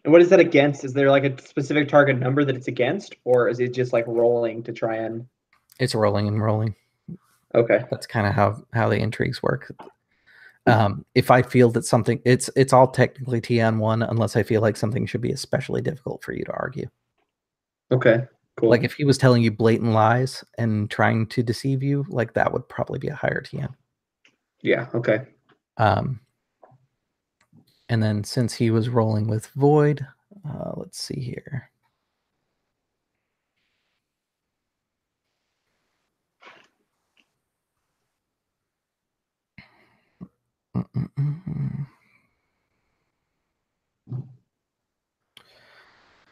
And what is that against? Is there like a specific target number that it's against, or is it just like rolling to try and? It's rolling and rolling. Okay. That's kind of how the intrigues work. If I feel that something, it's all technically T on 1, unless I feel like something should be especially difficult for you to argue. Okay. Cool. Like if he was telling you blatant lies and trying to deceive you, like that would probably be a higher TN. Yeah. Okay. And then since he was rolling with Void, let's see here.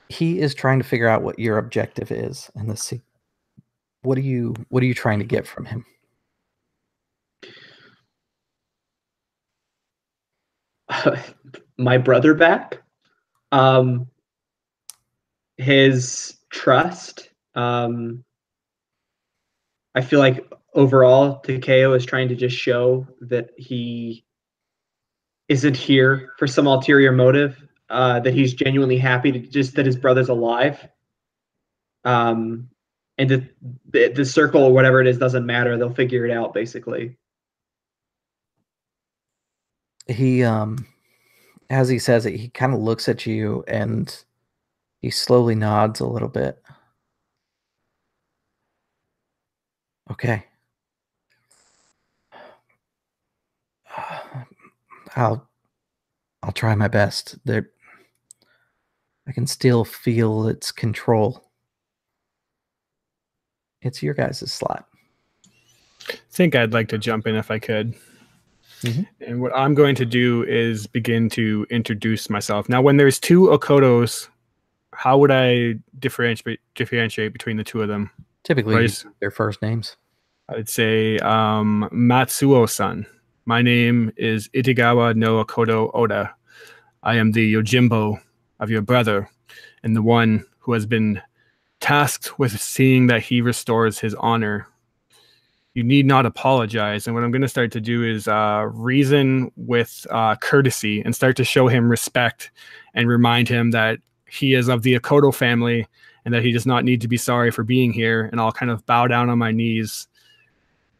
He is trying to figure out what your objective is in this. What are you trying to get from him? My brother back. His trust. I feel like overall Takeo is trying to just show that he isn't here for some ulterior motive, that he's genuinely happy to just that his brother's alive. And the circle or whatever it is doesn't matter. They'll figure it out basically. He as he says it, he kind of looks at you and he slowly nods a little bit. Okay. I'll try my best. I can still feel its control. It's your guys' slot. I think I'd like to jump in if I could. Mm-hmm. And what I'm going to do is begin to introduce myself. Now, when there's 2 Akodos, how would I differentiate between the 2 of them? Typically, their first names. I'd say Matsuo-san. My name is Itigawa no Akodo Oda. I am the Yojimbo of your brother, and the one who has been tasked with seeing that he restores his honor. You need not apologize. And what I'm going to start to do is reason with courtesy and start to show him respect and remind him that he is of the Akodo family and that he does not need to be sorry for being here. And I'll kind of bow down on my knees.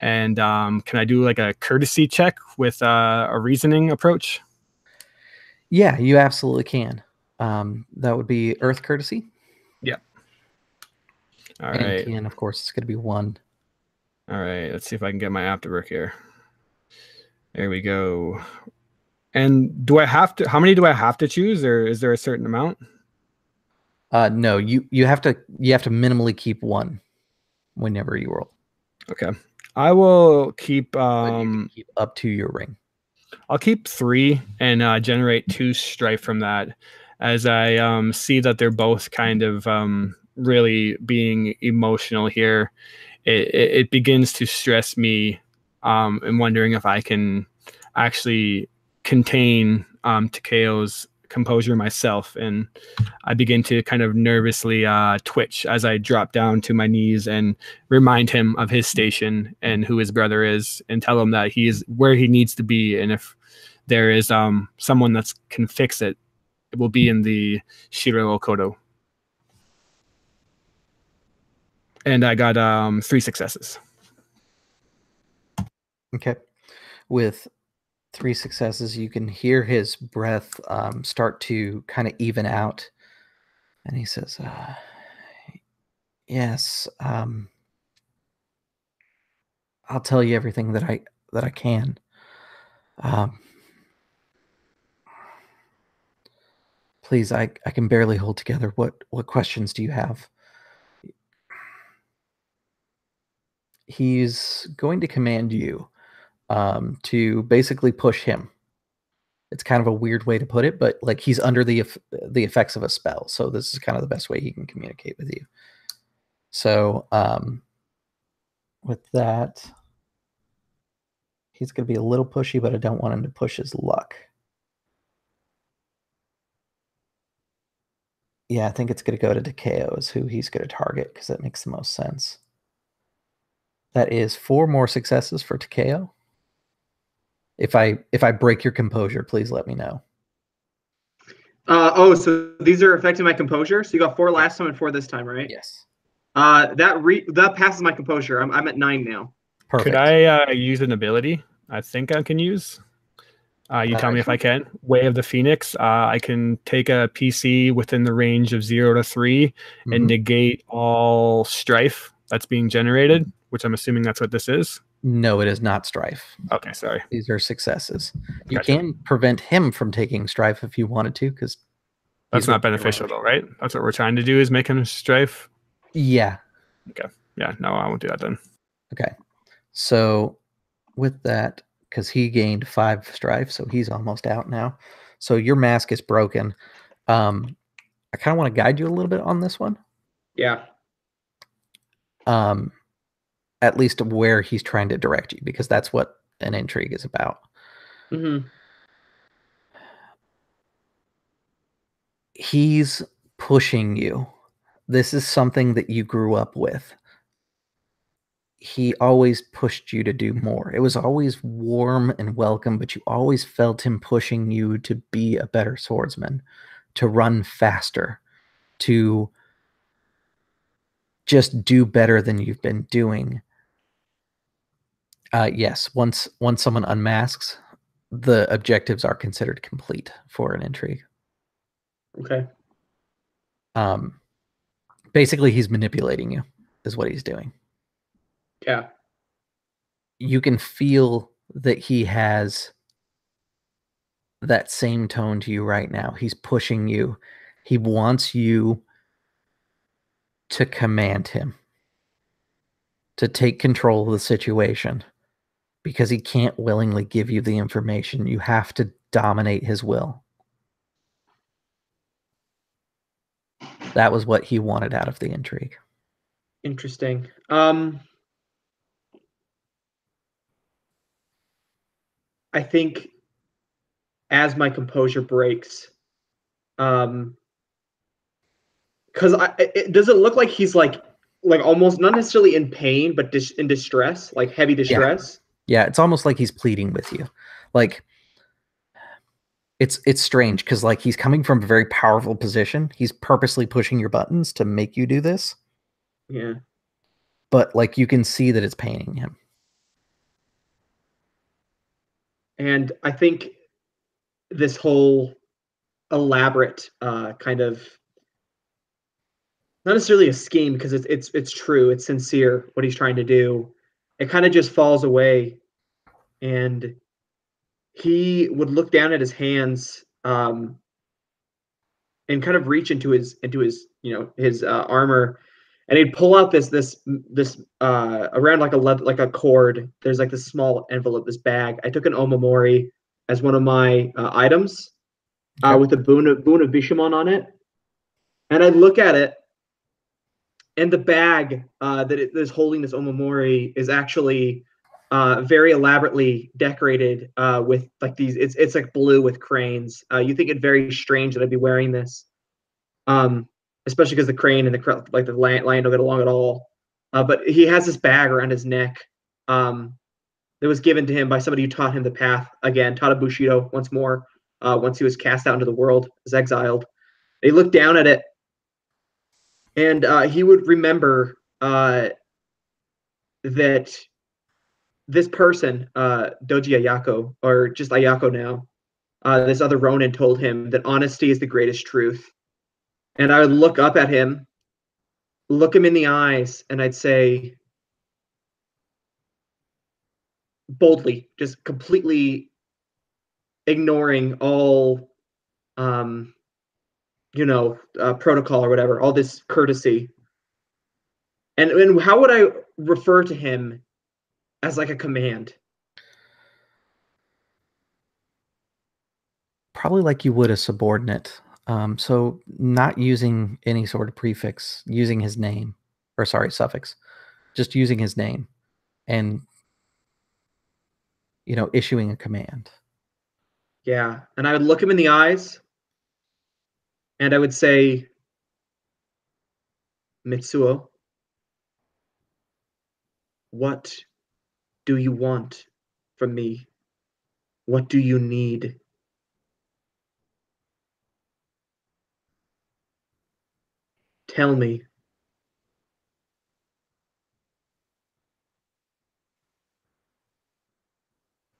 And can I do like a courtesy check with a reasoning approach? Yeah, you absolutely can. That would be Earth courtesy. Yeah. All and right. TN, of course, it's going to be 1. All right. Let's see if I can get my app to work here. There we go. And do I have to? How many do I have to choose, or is there a certain amount? No, you have to minimally keep 1 whenever you roll. Okay. I will keep But you can keep up to your ring. I'll keep 3 and generate 2 strife from that, as I see that they're both kind of really being emotional here. It begins to stress me, and wondering if I can actually contain Takeo's composure myself. And I begin to kind of nervously twitch as I drop down to my knees and remind him of his station and who his brother is, and tell him that he is where he needs to be. And if there is someone that can fix it, it will be in the Shiro Akodo. And I got 3 successes. Okay. With 3 successes, you can hear his breath start to kind of even out. And he says, yes, I'll tell you everything that I can. Please, I can barely hold together. What questions do you have? He's going to command you to basically push him. It's kind of a weird way to put it, but like he's under the effects of a spell, so this is kind of the best way he can communicate with you. So with that, he's going to be a little pushy, but I don't want him to push his luck. Yeah, I think it's going to go to Takeo is who he's going to target, because that makes the most sense. That is 4 more successes for Takeo. If I break your composure, please let me know. So these are affecting my composure. So you got 4 last time and 4 this time, right? Yes. That passes my composure. I'm at 9 now. Perfect. Could I use an ability? I think I can use. You tell me if I can. Way of the Phoenix. I can take a PC within the range of 0 to 3 and negate all strife that's being generated, which I'm assuming that's what this is. No, it is not strife. Okay, sorry. These are successes. You Gotcha. can prevent him from taking strife if you wanted to, because that's not beneficial though, right? That's what we're trying to do, is make him strife. Yeah. Okay. Yeah, no, I won't do that then. Okay. So with that, because he gained 5 strife, so he's almost out now. So your mask is broken. I kind of want to guide you a little bit on this one. Yeah. At least where he's trying to direct you, because that's what an intrigue is about. He's pushing you. This is something that you grew up with. He always pushed you to do more. It was always warm and welcome, but you always felt him pushing you to be a better swordsman, to run faster, to just do better than you've been doing. Yes, once someone unmasks, the objectives are considered complete for an intrigue. Okay. Basically, he's manipulating you, is what he's doing. Yeah. You can feel that he has that same tone to you right now. He's pushing you. He wants you to command him, to take control of the situation, because he can't willingly give you the information. You have to dominate his will. That was what he wanted out of the intrigue. Interesting. I think as my composure breaks, because does it look like he's like almost not necessarily in pain, but in distress, like heavy distress? Yeah, it's almost like he's pleading with you. Like, it's strange, because like he's coming from a very powerful position. He's purposely pushing your buttons to make you do this. Yeah. But like you can see that it's paining him. And I think this whole elaborate kind of, not necessarily a scheme, because it's true, it's sincere what he's trying to do. It kind of just falls away, and he would look down at his hands and kind of reach into his his armor, and he'd pull out this around like a cord. There's like this small envelope, this bag. I took an omamori as one of my items with the boon of Bishamon on it, and I'd look at it, And the bag that is holding this omamori is actually very elaborately decorated with like these. It's like blue with cranes. You think it very strange that I'd be wearing this, especially because the crane and the lion don't get along at all. But he has this bag around his neck that was given to him by somebody who taught him the path. Again, taught Bushido once more. Once he was cast out into the world, was exiled. He looked down at it, and he would remember that this person, Doji Ayako, or just Ayako now, this other Ronin told him that honesty is the greatest truth. And I would look up at him, look him in the eyes, and I'd say, boldly, just completely ignoring all, protocol or whatever, all this courtesy. And how would I refer to him as like a command? Probably like you would a subordinate. So not using any sort of prefix, using his name, or sorry, suffix, just using his name and, issuing a command. Yeah. And I would look him in the eyes and I would say, Mitsuo, what do you want from me? What do you need? Tell me.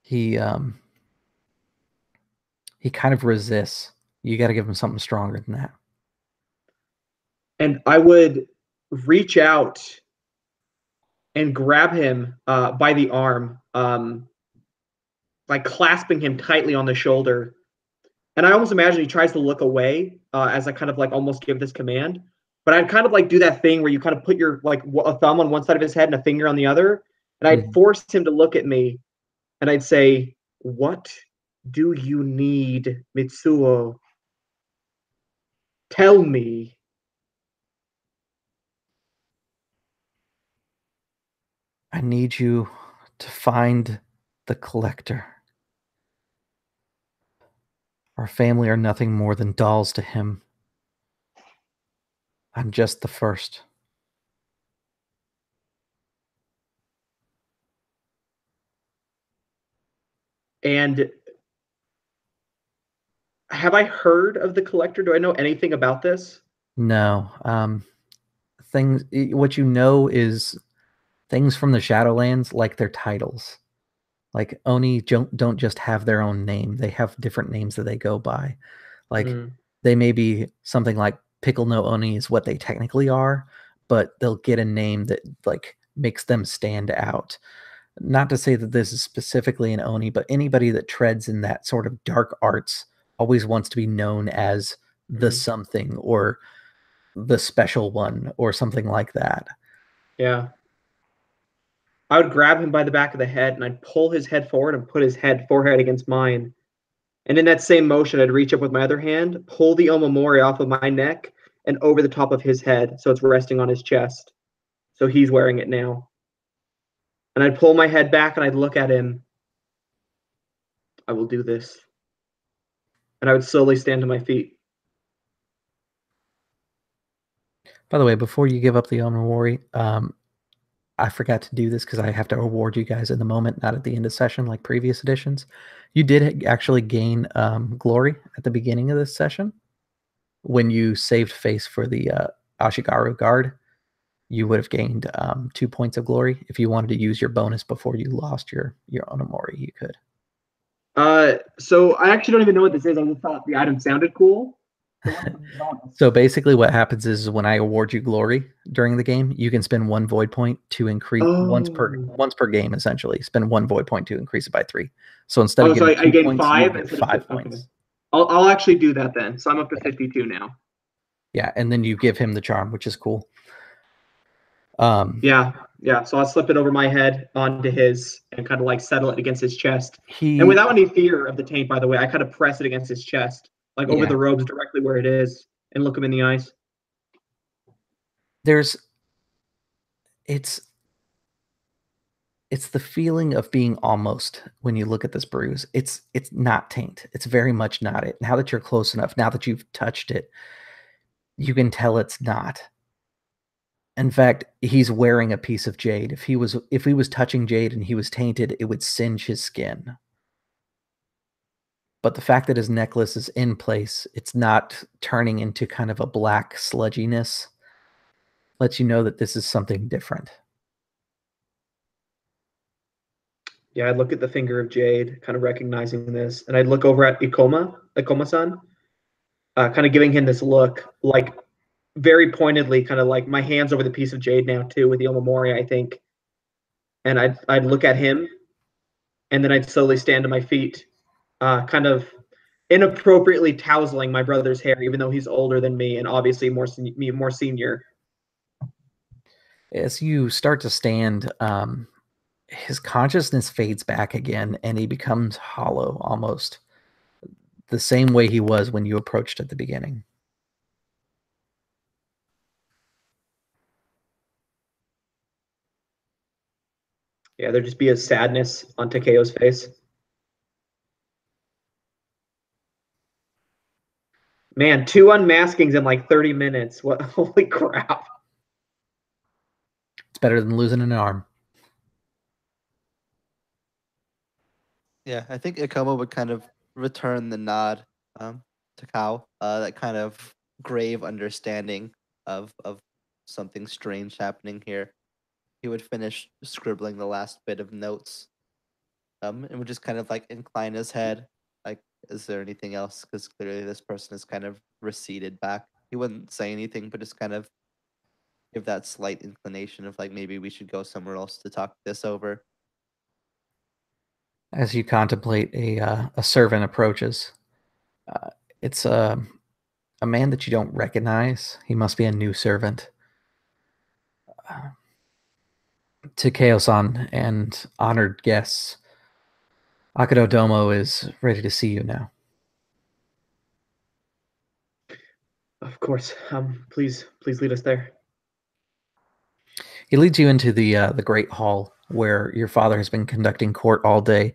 He kind of resists. You got to give him something stronger than that. And I would reach out and grab him by the arm, like clasping him tightly on the shoulder. And I almost imagine he tries to look away as I kind of like almost give this command. But I'd kind of like do that thing where you kind of put your like a thumb on one side of his head and a finger on the other. And I'd force him to look at me and I'd say, what do you need, Mitsuo? Tell me. I need you to find the collector. Our family are nothing more than dolls to him. I'm just the first. And have I heard of the collector? Do I know anything about this? No. What you know is things from the Shadowlands, like their titles. Like Oni don't just have their own name. They have different names that they go by. Like they may be something like Pickle no Oni is what they technically are, but they'll get a name that like makes them stand out. Not to say that this is specifically an Oni, but anybody that treads in that sort of dark arts always wants to be known as the something or the special one or something like that. Yeah. I would grab him by the back of the head and I'd pull his head forward and put his forehead against mine. And in that same motion, I'd reach up with my other hand, pull the omamori off of my neck and over the top of his head so it's resting on his chest. So he's wearing it now. And I'd pull my head back and I'd look at him. I will do this. And I would slowly stand to my feet. By the way, before you give up the omamori, I forgot to do this because I have to award you guys in the moment, not at the end of session like previous editions. You did actually gain glory at the beginning of this session. When you saved face for the Ashigaru guard, you would have gained 2 points of glory. If you wanted to use your bonus before you lost your omamori, you could. So I actually don't even know what this is. I just thought the item sounded cool. So basically what happens is when I award you glory during the game, you can spend 1 void point to increase once per game, essentially. Spend 1 void point to increase it by 3. So instead of getting 2 points, 5, you get 5 points. Okay. I'll actually do that then. So I'm up to 52 now. Yeah, and then you give him the charm, which is cool. Yeah. So I'll slip it over my head onto his and kind of like settle it against his chest. And without any fear of the taint, by the way, I kind of press it against his chest, like over the robes directly where it is, and look him in the eyes. There's It's the feeling of being almost when you look at this bruise. It's not taint. It's very much not it. Now that you're close enough, now that you've touched it, you can tell it's not. In fact, he's wearing a piece of jade. If he was touching jade and he was tainted, it would singe his skin. But the fact that his necklace is in place, it's not turning into kind of a black sludginess, lets you know that this is something different. Yeah, I'd look at the finger of jade, kind of recognizing this, and I'd look over at Ikoma-san, kind of giving him this look, like very pointedly, kind of like my hands over the piece of jade now too, with the Omamori, I think. And I'd look at him, and then I'd slowly stand to my feet, kind of inappropriately tousling my brother's hair, even though he's older than me and obviously more senior. As you start to stand, his consciousness fades back again, and he becomes hollow, almost the same way he was when you approached at the beginning. Yeah, there'd just be a sadness on Takeo's face. Man, 2 unmaskings in like 30 minutes. What? Holy crap. It's better than losing an arm. Yeah, I think Ikoma would kind of return the nod to Kao, that kind of grave understanding of something strange happening here. He would finish scribbling the last bit of notes, and would just kind of like incline his head, like, is there anything else? Because clearly this person is kind of receded back. He wouldn't say anything, but just kind of give that slight inclination of like, maybe we should go somewhere else to talk this over. As you contemplate, a servant approaches. It's a man that you don't recognize. He must be a new servant. Takeo-san and honored guests, Akodo Domo is ready to see you now. Of course. Please lead us there. He leads you into the great hall where your father has been conducting court all day.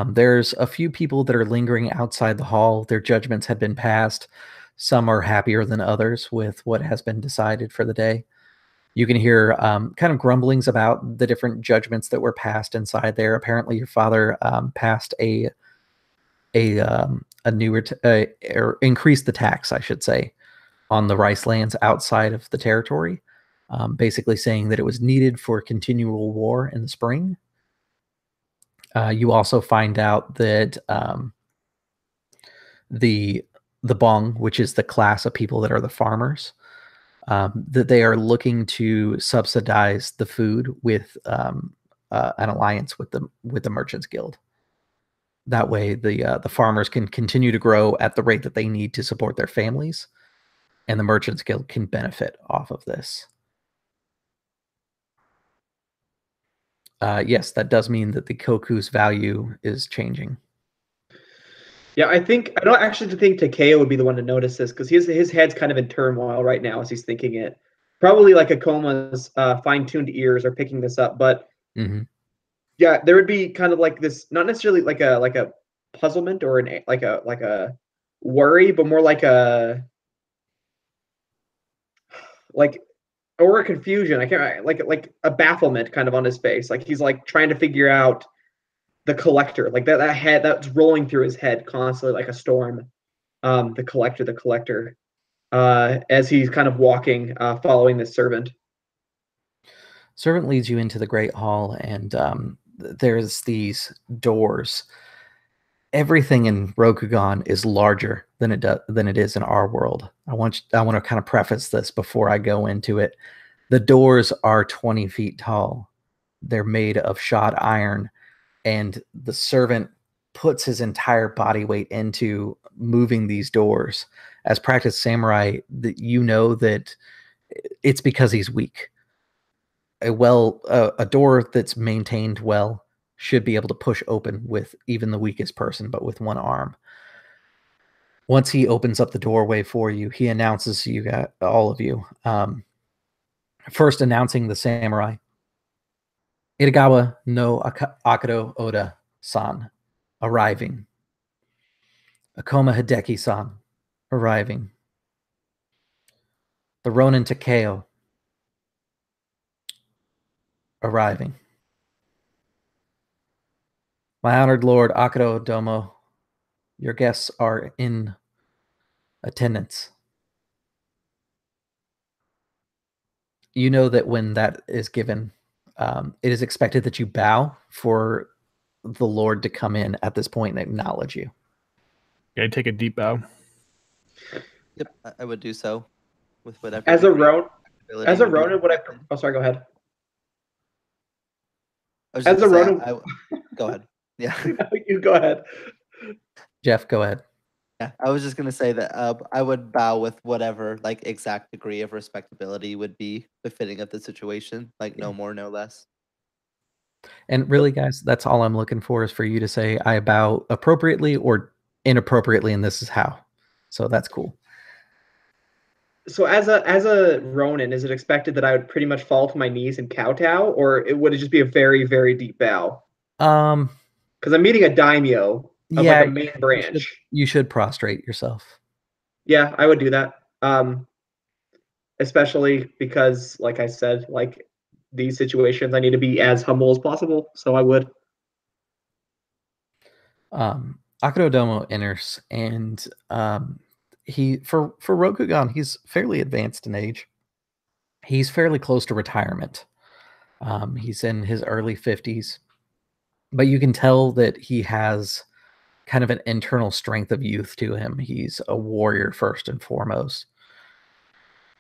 There's a few people that are lingering outside the hall. Their judgments had been passed. Some are happier than others with what has been decided for the day. You can hear kind of grumblings about the different judgments that were passed inside there. Apparently, your father passed a newer or increased the tax, I should say, on the rice lands outside of the territory, basically saying that it was needed for continual war in the spring. You also find out that the Bong, which is the class of people that are the farmers, that they are looking to subsidize the food with an alliance with the Merchants Guild. That way, the farmers can continue to grow at the rate that they need to support their families, and the Merchants Guild can benefit off of this. Yes, that does mean that the koku's value is changing. Yeah, I don't actually think Takeo would be the one to notice this because his head's kind of in turmoil right now as he's thinking it. Probably like Akoma's fine-tuned ears are picking this up, but yeah, there would be kind of like this, not necessarily like a puzzlement or like a worry, but more like a or a confusion. I can't like a bafflement kind of on his face. Like he's like trying to figure out the collector, like that head that's rolling through his head constantly like a storm. The collector, as he's kind of walking, following this servant. Servant leads you into the great hall, and there's these doors. Everything in Rokugan is larger than it is in our world. I want to kind of preface this before I go into it. The doors are 20 feet tall. They're made of shot iron, and the servant puts his entire body weight into moving these doors. As practiced samurai, that you know that it's because he's weak. A door that's maintained well should be able to push open with even the weakest person, but with one arm. Once he opens up the doorway for you, he announces to you, all of you, first announcing the samurai. Itagawa no Akodo Oda-san, arriving. Akoma Hideki-san, arriving. The Ronin Takeo, arriving. My honored Lord Akodo Domo, your guests are in attendance. You know that when that is given, it is expected that you bow for the Lord to come in at this point and acknowledge you. Yeah, I take a deep bow. Yep, I would do so with whatever. As a degree of Ronin, respectability as a would be Ronin, would I? expected. Oh, sorry. Go ahead. I was just As a gonna say, Ronin, go ahead. Yeah. you go ahead. Jeff, go ahead. Yeah, I was just gonna say that I would bow with whatever like exact degree of respectability would be befitting of the situation, like no more, no less. And really, guys, that's all I'm looking for is for you to say I bow appropriately or inappropriately, and this is how. So that's cool. So as a Ronin, is it expected that I would pretty much fall to my knees and kowtow, or would it just be a very, very deep bow? Because I'm meeting a daimyo of like a main branch. You should prostrate yourself. Yeah, I would do that. Especially because, like I said, like these situations, I need to be as humble as possible. So I would. Akodo Domo enters, and he for Rokugan, he's fairly advanced in age. He's fairly close to retirement. He's in his early 50s, but you can tell that he has kind of an internal strength of youth to him. He's a warrior first and foremost.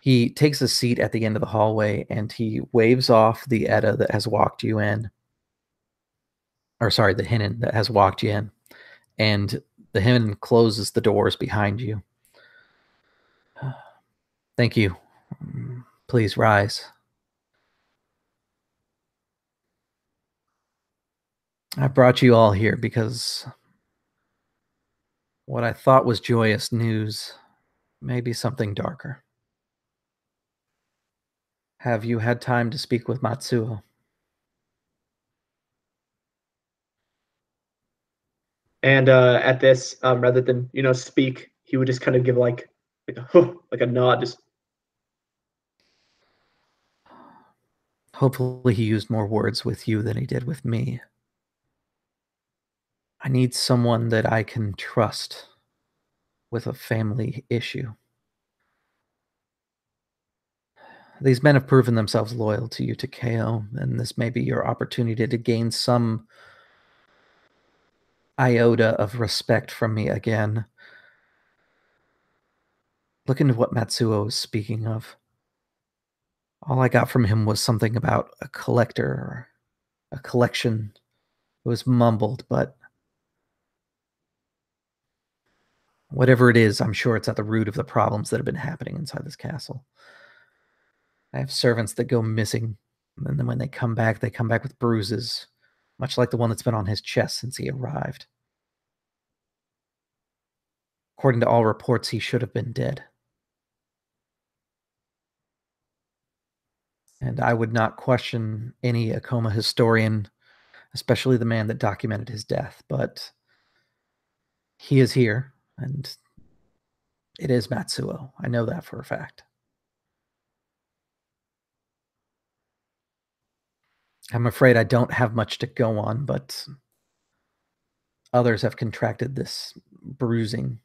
He takes a seat at the end of the hallway and he waves off the Edda that has walked you in. Or sorry, the Hinin that has walked you in. And the Hinin closes the doors behind you. Thank you. Please rise. I brought you all here because what I thought was joyous news may be something darker. Have you had time to speak with Matsuo? And at this, rather than speak, he would just kind of give like a huh, like a nod, just. Hopefully he used more words with you than he did with me. I need someone that I can trust with a family issue. These men have proven themselves loyal to you, Takeo, and this may be your opportunity to gain some iota of respect from me again. Look into what Matsuo is speaking of. All I got from him was something about a collector or a collection. It was mumbled, but whatever it is, I'm sure it's at the root of the problems that have been happening inside this castle. I have servants that go missing, and then when they come back with bruises, much like the one that's been on his chest since he arrived. According to all reports, he should have been dead. And I would not question any Akoma historian, especially the man that documented his death, but he is here, and it is Matsuo. I know that for a fact. I'm afraid I don't have much to go on, but others have contracted this bruising.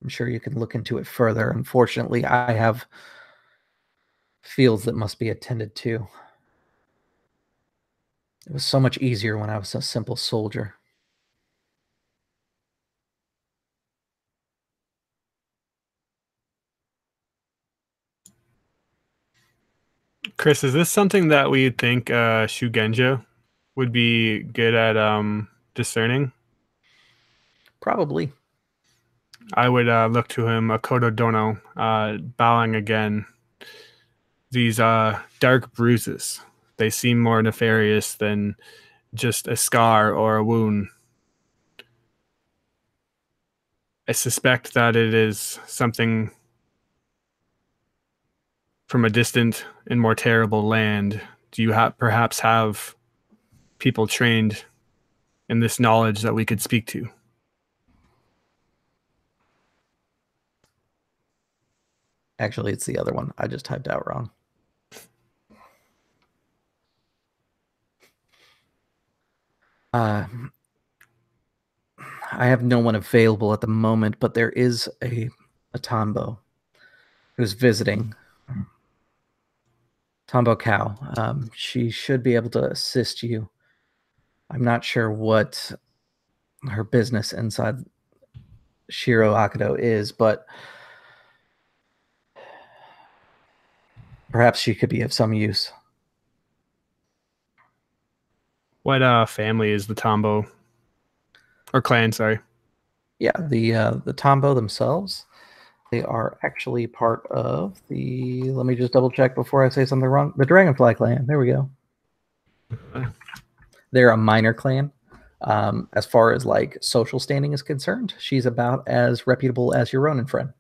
I'm sure you can look into it further. Unfortunately, I have fields that must be attended to. It was so much easier when I was a simple soldier. Chris, is this something that we think Shugenja would be good at discerning? Probably. I would look to him, Akodo Dono, bowing again. These dark bruises, they seem more nefarious than just a scar or a wound. I suspect that it is something from a distant and more terrible land, do you perhaps have people trained in this knowledge that we could speak to? Actually, it's the other one. I just typed out wrong. I have no one available at the moment, but there is a Tombo who's visiting. Tombo Cow. She should be able to assist you. I'm not sure what her business inside Shiro Akodo is, but perhaps she could be of some use. What family is the Tombo? Or clan, sorry. Yeah, the Tombo themselves, they are actually part of the, let me just double check before I say something wrong, the Dragonfly clan. There we go. They're a minor clan. As far as like social standing is concerned, she's about as reputable as your Ronin friend.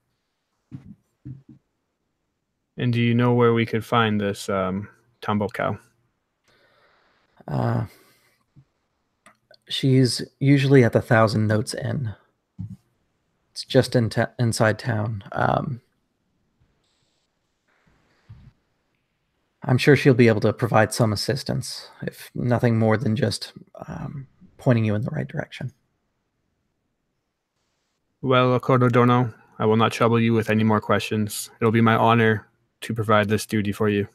And do you know where we could find this Tombo Cow? She's usually at the Thousand Notes Inn. It's just inside town. I'm sure she'll be able to provide some assistance, if nothing more than just pointing you in the right direction. Well, Akodo Dono, I will not trouble you with any more questions. It'll be my honor to provide this duty for you.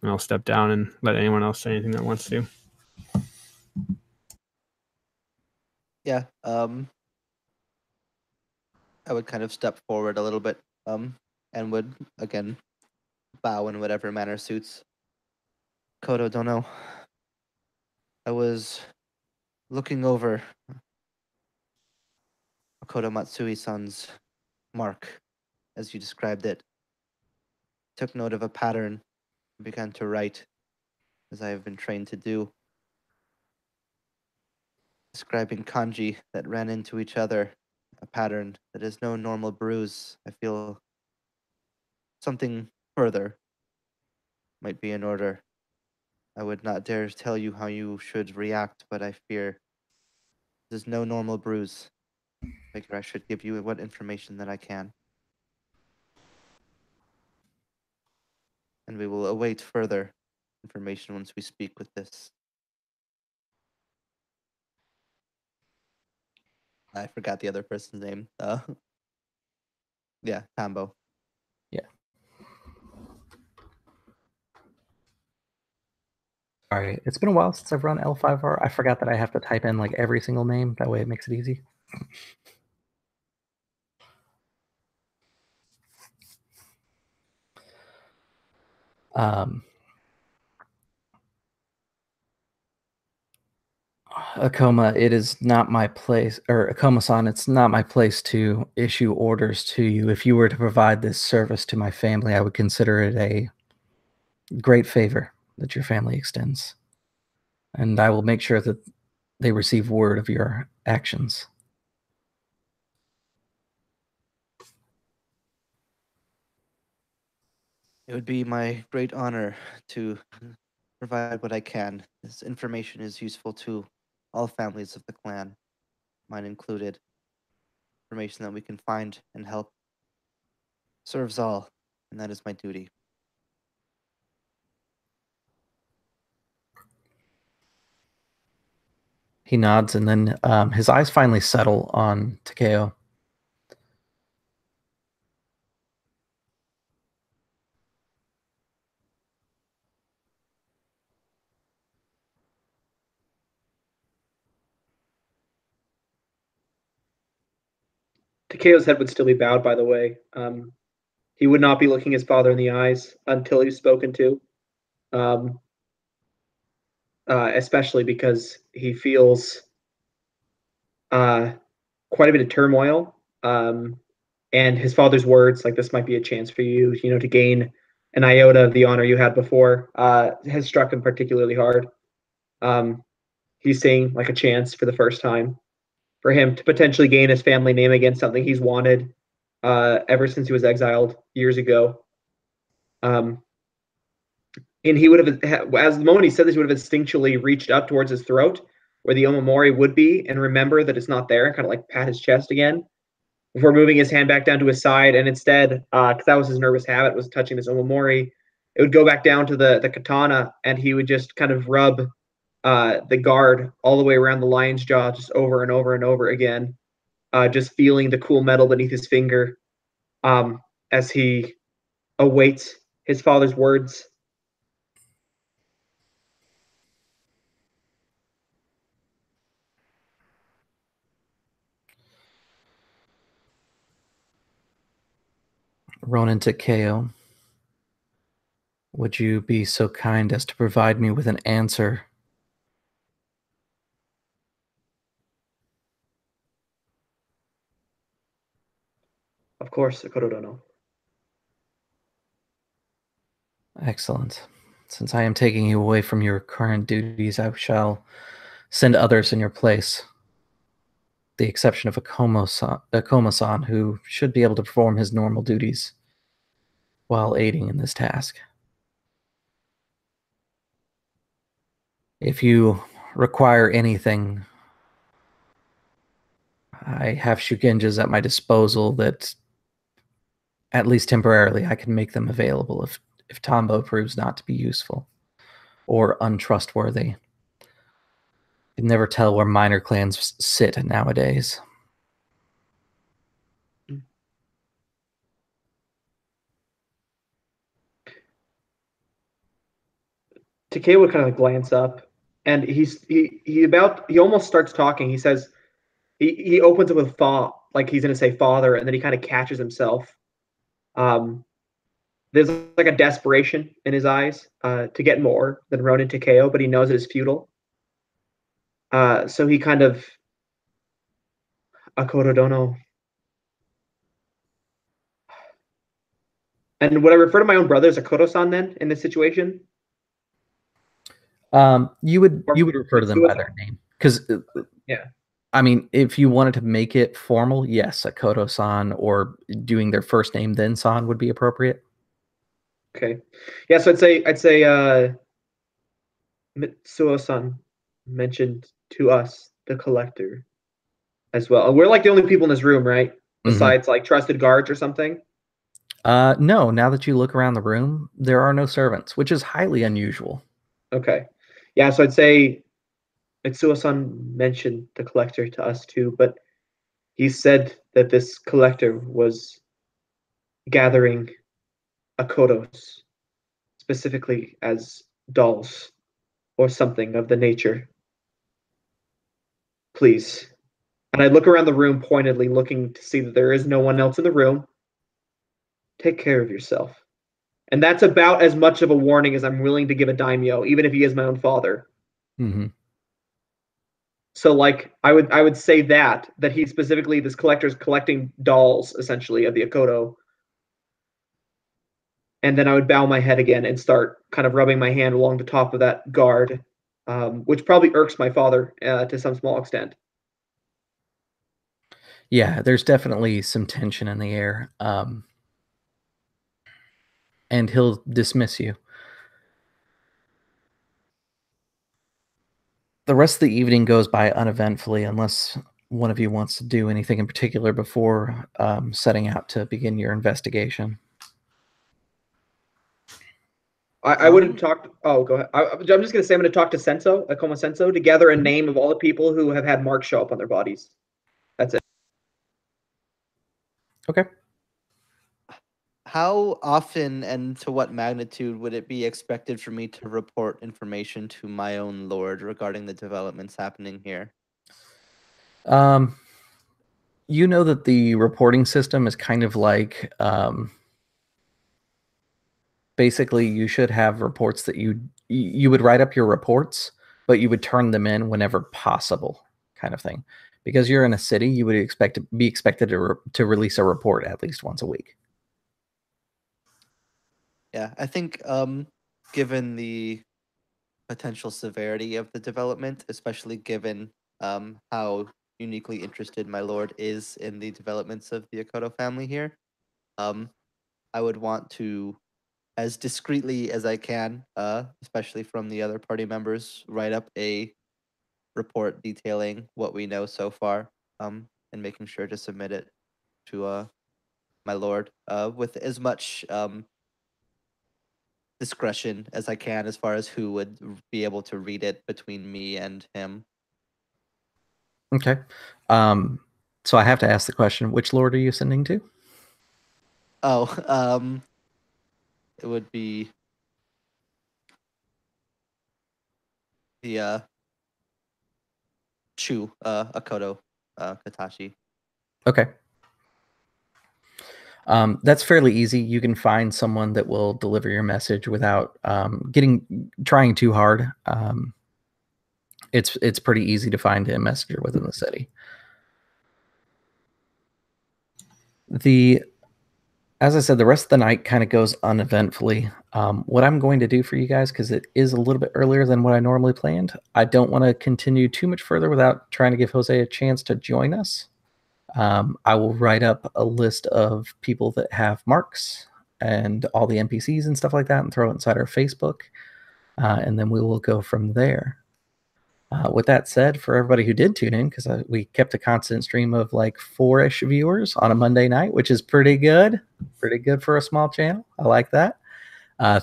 And I'll step down and let anyone else say anything that wants to. Yeah, I would kind of step forward a little bit, and would, again, bow in whatever manner suits. Kodo Dono, I was looking over Akodo Matsui-san's mark, as you described it. Took note of a pattern and began to write, as I have been trained to do, describing kanji that ran into each other, a pattern that is no normal bruise. I feel something further might be in order. I would not dare tell you how you should react, but I fear this is no normal bruise. I figure I should give you what information that I can. And we will await further information once we speak with this. I forgot the other person's name. Yeah, Tambo. Yeah. Sorry, it's been a while since I've run L5R. I forgot that I have to type in like every single name. That way it makes it easy. Akoma, it is not my place, or Akoma-san, it's not my place to issue orders to you. If you were to provide this service to my family, I would consider it a great favor that your family extends. And I will make sure that they receive word of your actions. It would be my great honor to provide what I can. This information is useful to all families of the clan, mine included. Information that we can find and help serves all, and that is my duty. He nods, and then his eyes finally settle on Takeo. Takeo's head would still be bowed, by the way. He would not be looking his father in the eyes until he's spoken to, especially because he feels quite a bit of turmoil. And his father's words, like, this might be a chance for you, to gain an iota of the honor you had before, has struck him particularly hard. He's seeing like a chance for the first time for him to potentially gain his family name against something he's wanted ever since he was exiled years ago. And he would have, as the moment he said this, he would have instinctually reached up towards his throat where the Omamori would be and remember that it's not there and kind of like pat his chest again before moving his hand back down to his side. And instead, because that was his nervous habit, was touching this Omamori, it would go back down to the katana and he would just kind of rub the guard all the way around the lion's jaw just over and over and over again, just feeling the cool metal beneath his finger as he awaits his father's words. Ronin Takeo, would you be so kind as to provide me with an answer? Of course, Akodo Dono. Excellent. Since I am taking you away from your current duties, I shall send others in your place. The exception of Akoma-san, who should be able to perform his normal duties while aiding in this task. If you require anything, I have Shugenjas at my disposal that, at least temporarily, I can make them available if Tombo proves not to be useful or untrustworthy. You can never tell where minor clans sit nowadays. Takeo would kind of glance up, and he almost starts talking. He says he opens it with fa, like he's gonna say father, and then he kind of catches himself. There's like a desperation in his eyes to get more than Ronin Takeo, but he knows it is futile. So he kind of Akodo Dono. And would I refer to my own brother as Akodo-san then in this situation? You would refer to them by their name because yeah. I mean, if you wanted to make it formal, yes, Akodo-san or doing their first name then san would be appropriate. Okay. Yeah, so I'd say Mitsuo-san mentioned to us the collector as well. And we're like the only people in this room, right? Besides like trusted guards or something. No, now that you look around the room, there are no servants, which is highly unusual. Okay. Yeah, so I'd say Mitsuo-san mentioned the collector to us too, but he said that this collector was gathering Akodos, specifically as dolls or something of the nature. Please. And I look around the room pointedly, looking to see that there is no one else in the room. Take care of yourself. And that's about as much of a warning as I'm willing to give a daimyo, even if he is my own father. So like I would say that he specifically, this collector is collecting dolls essentially of the Akodo. And then I would bow my head again and start kind of rubbing my hand along the top of that guard, which probably irks my father to some small extent. Yeah, there's definitely some tension in the air. And he'll dismiss you. The rest of the evening goes by uneventfully unless one of you wants to do anything in particular before setting out to begin your investigation. I would have talked. Oh, go ahead. I'm just going to say I'm going to talk to Senso, Akoma Senso, to gather a name of all the people who have had marks show up on their bodies. That's it. Okay. How often and to what magnitude would it be expected for me to report information to my own lord regarding the developments happening here? You know that the reporting system is kind of like basically you should have reports that you would write up your reports, but you would turn them in whenever possible, kind of thing. Because you're in a city, you would be expected to release a report at least once a week. Yeah, I think given the potential severity of the development, especially given how uniquely interested my lord is in the developments of the Akodo family here, I would want to as discreetly as I can, especially from the other party members, write up a report detailing what we know so far, and making sure to submit it to my lord, with as much discretion as I can as far as who would be able to read it between me and him. Okay. So I have to ask the question, which lord are you sending to? Oh, it would be the Akodo Katashi. Okay. That's fairly easy. You can find someone that will deliver your message without trying too hard. It's pretty easy to find a messenger within the city. As I said, the rest of the night kind of goes uneventfully. What I'm going to do for you guys, because it is a little bit earlier than what I normally planned, I don't want to continue too much further without trying to give Jose a chance to join us. I will write up a list of people that have marks and all the NPCs and stuff like that and throw it inside our Facebook, and then we will go from there. With that said, for everybody who did tune in, because we kept a constant stream of like 4-ish viewers on a Monday night, which is pretty good. Pretty good for a small channel. I like that.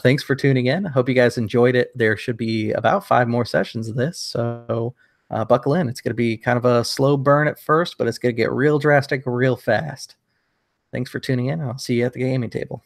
Thanks for tuning in. I hope you guys enjoyed it. There should be about 5 more sessions of this, so buckle in. It's going to be kind of a slow burn at first, but it's going to get real drastic real fast. Thanks for tuning in. I'll see you at the gaming table.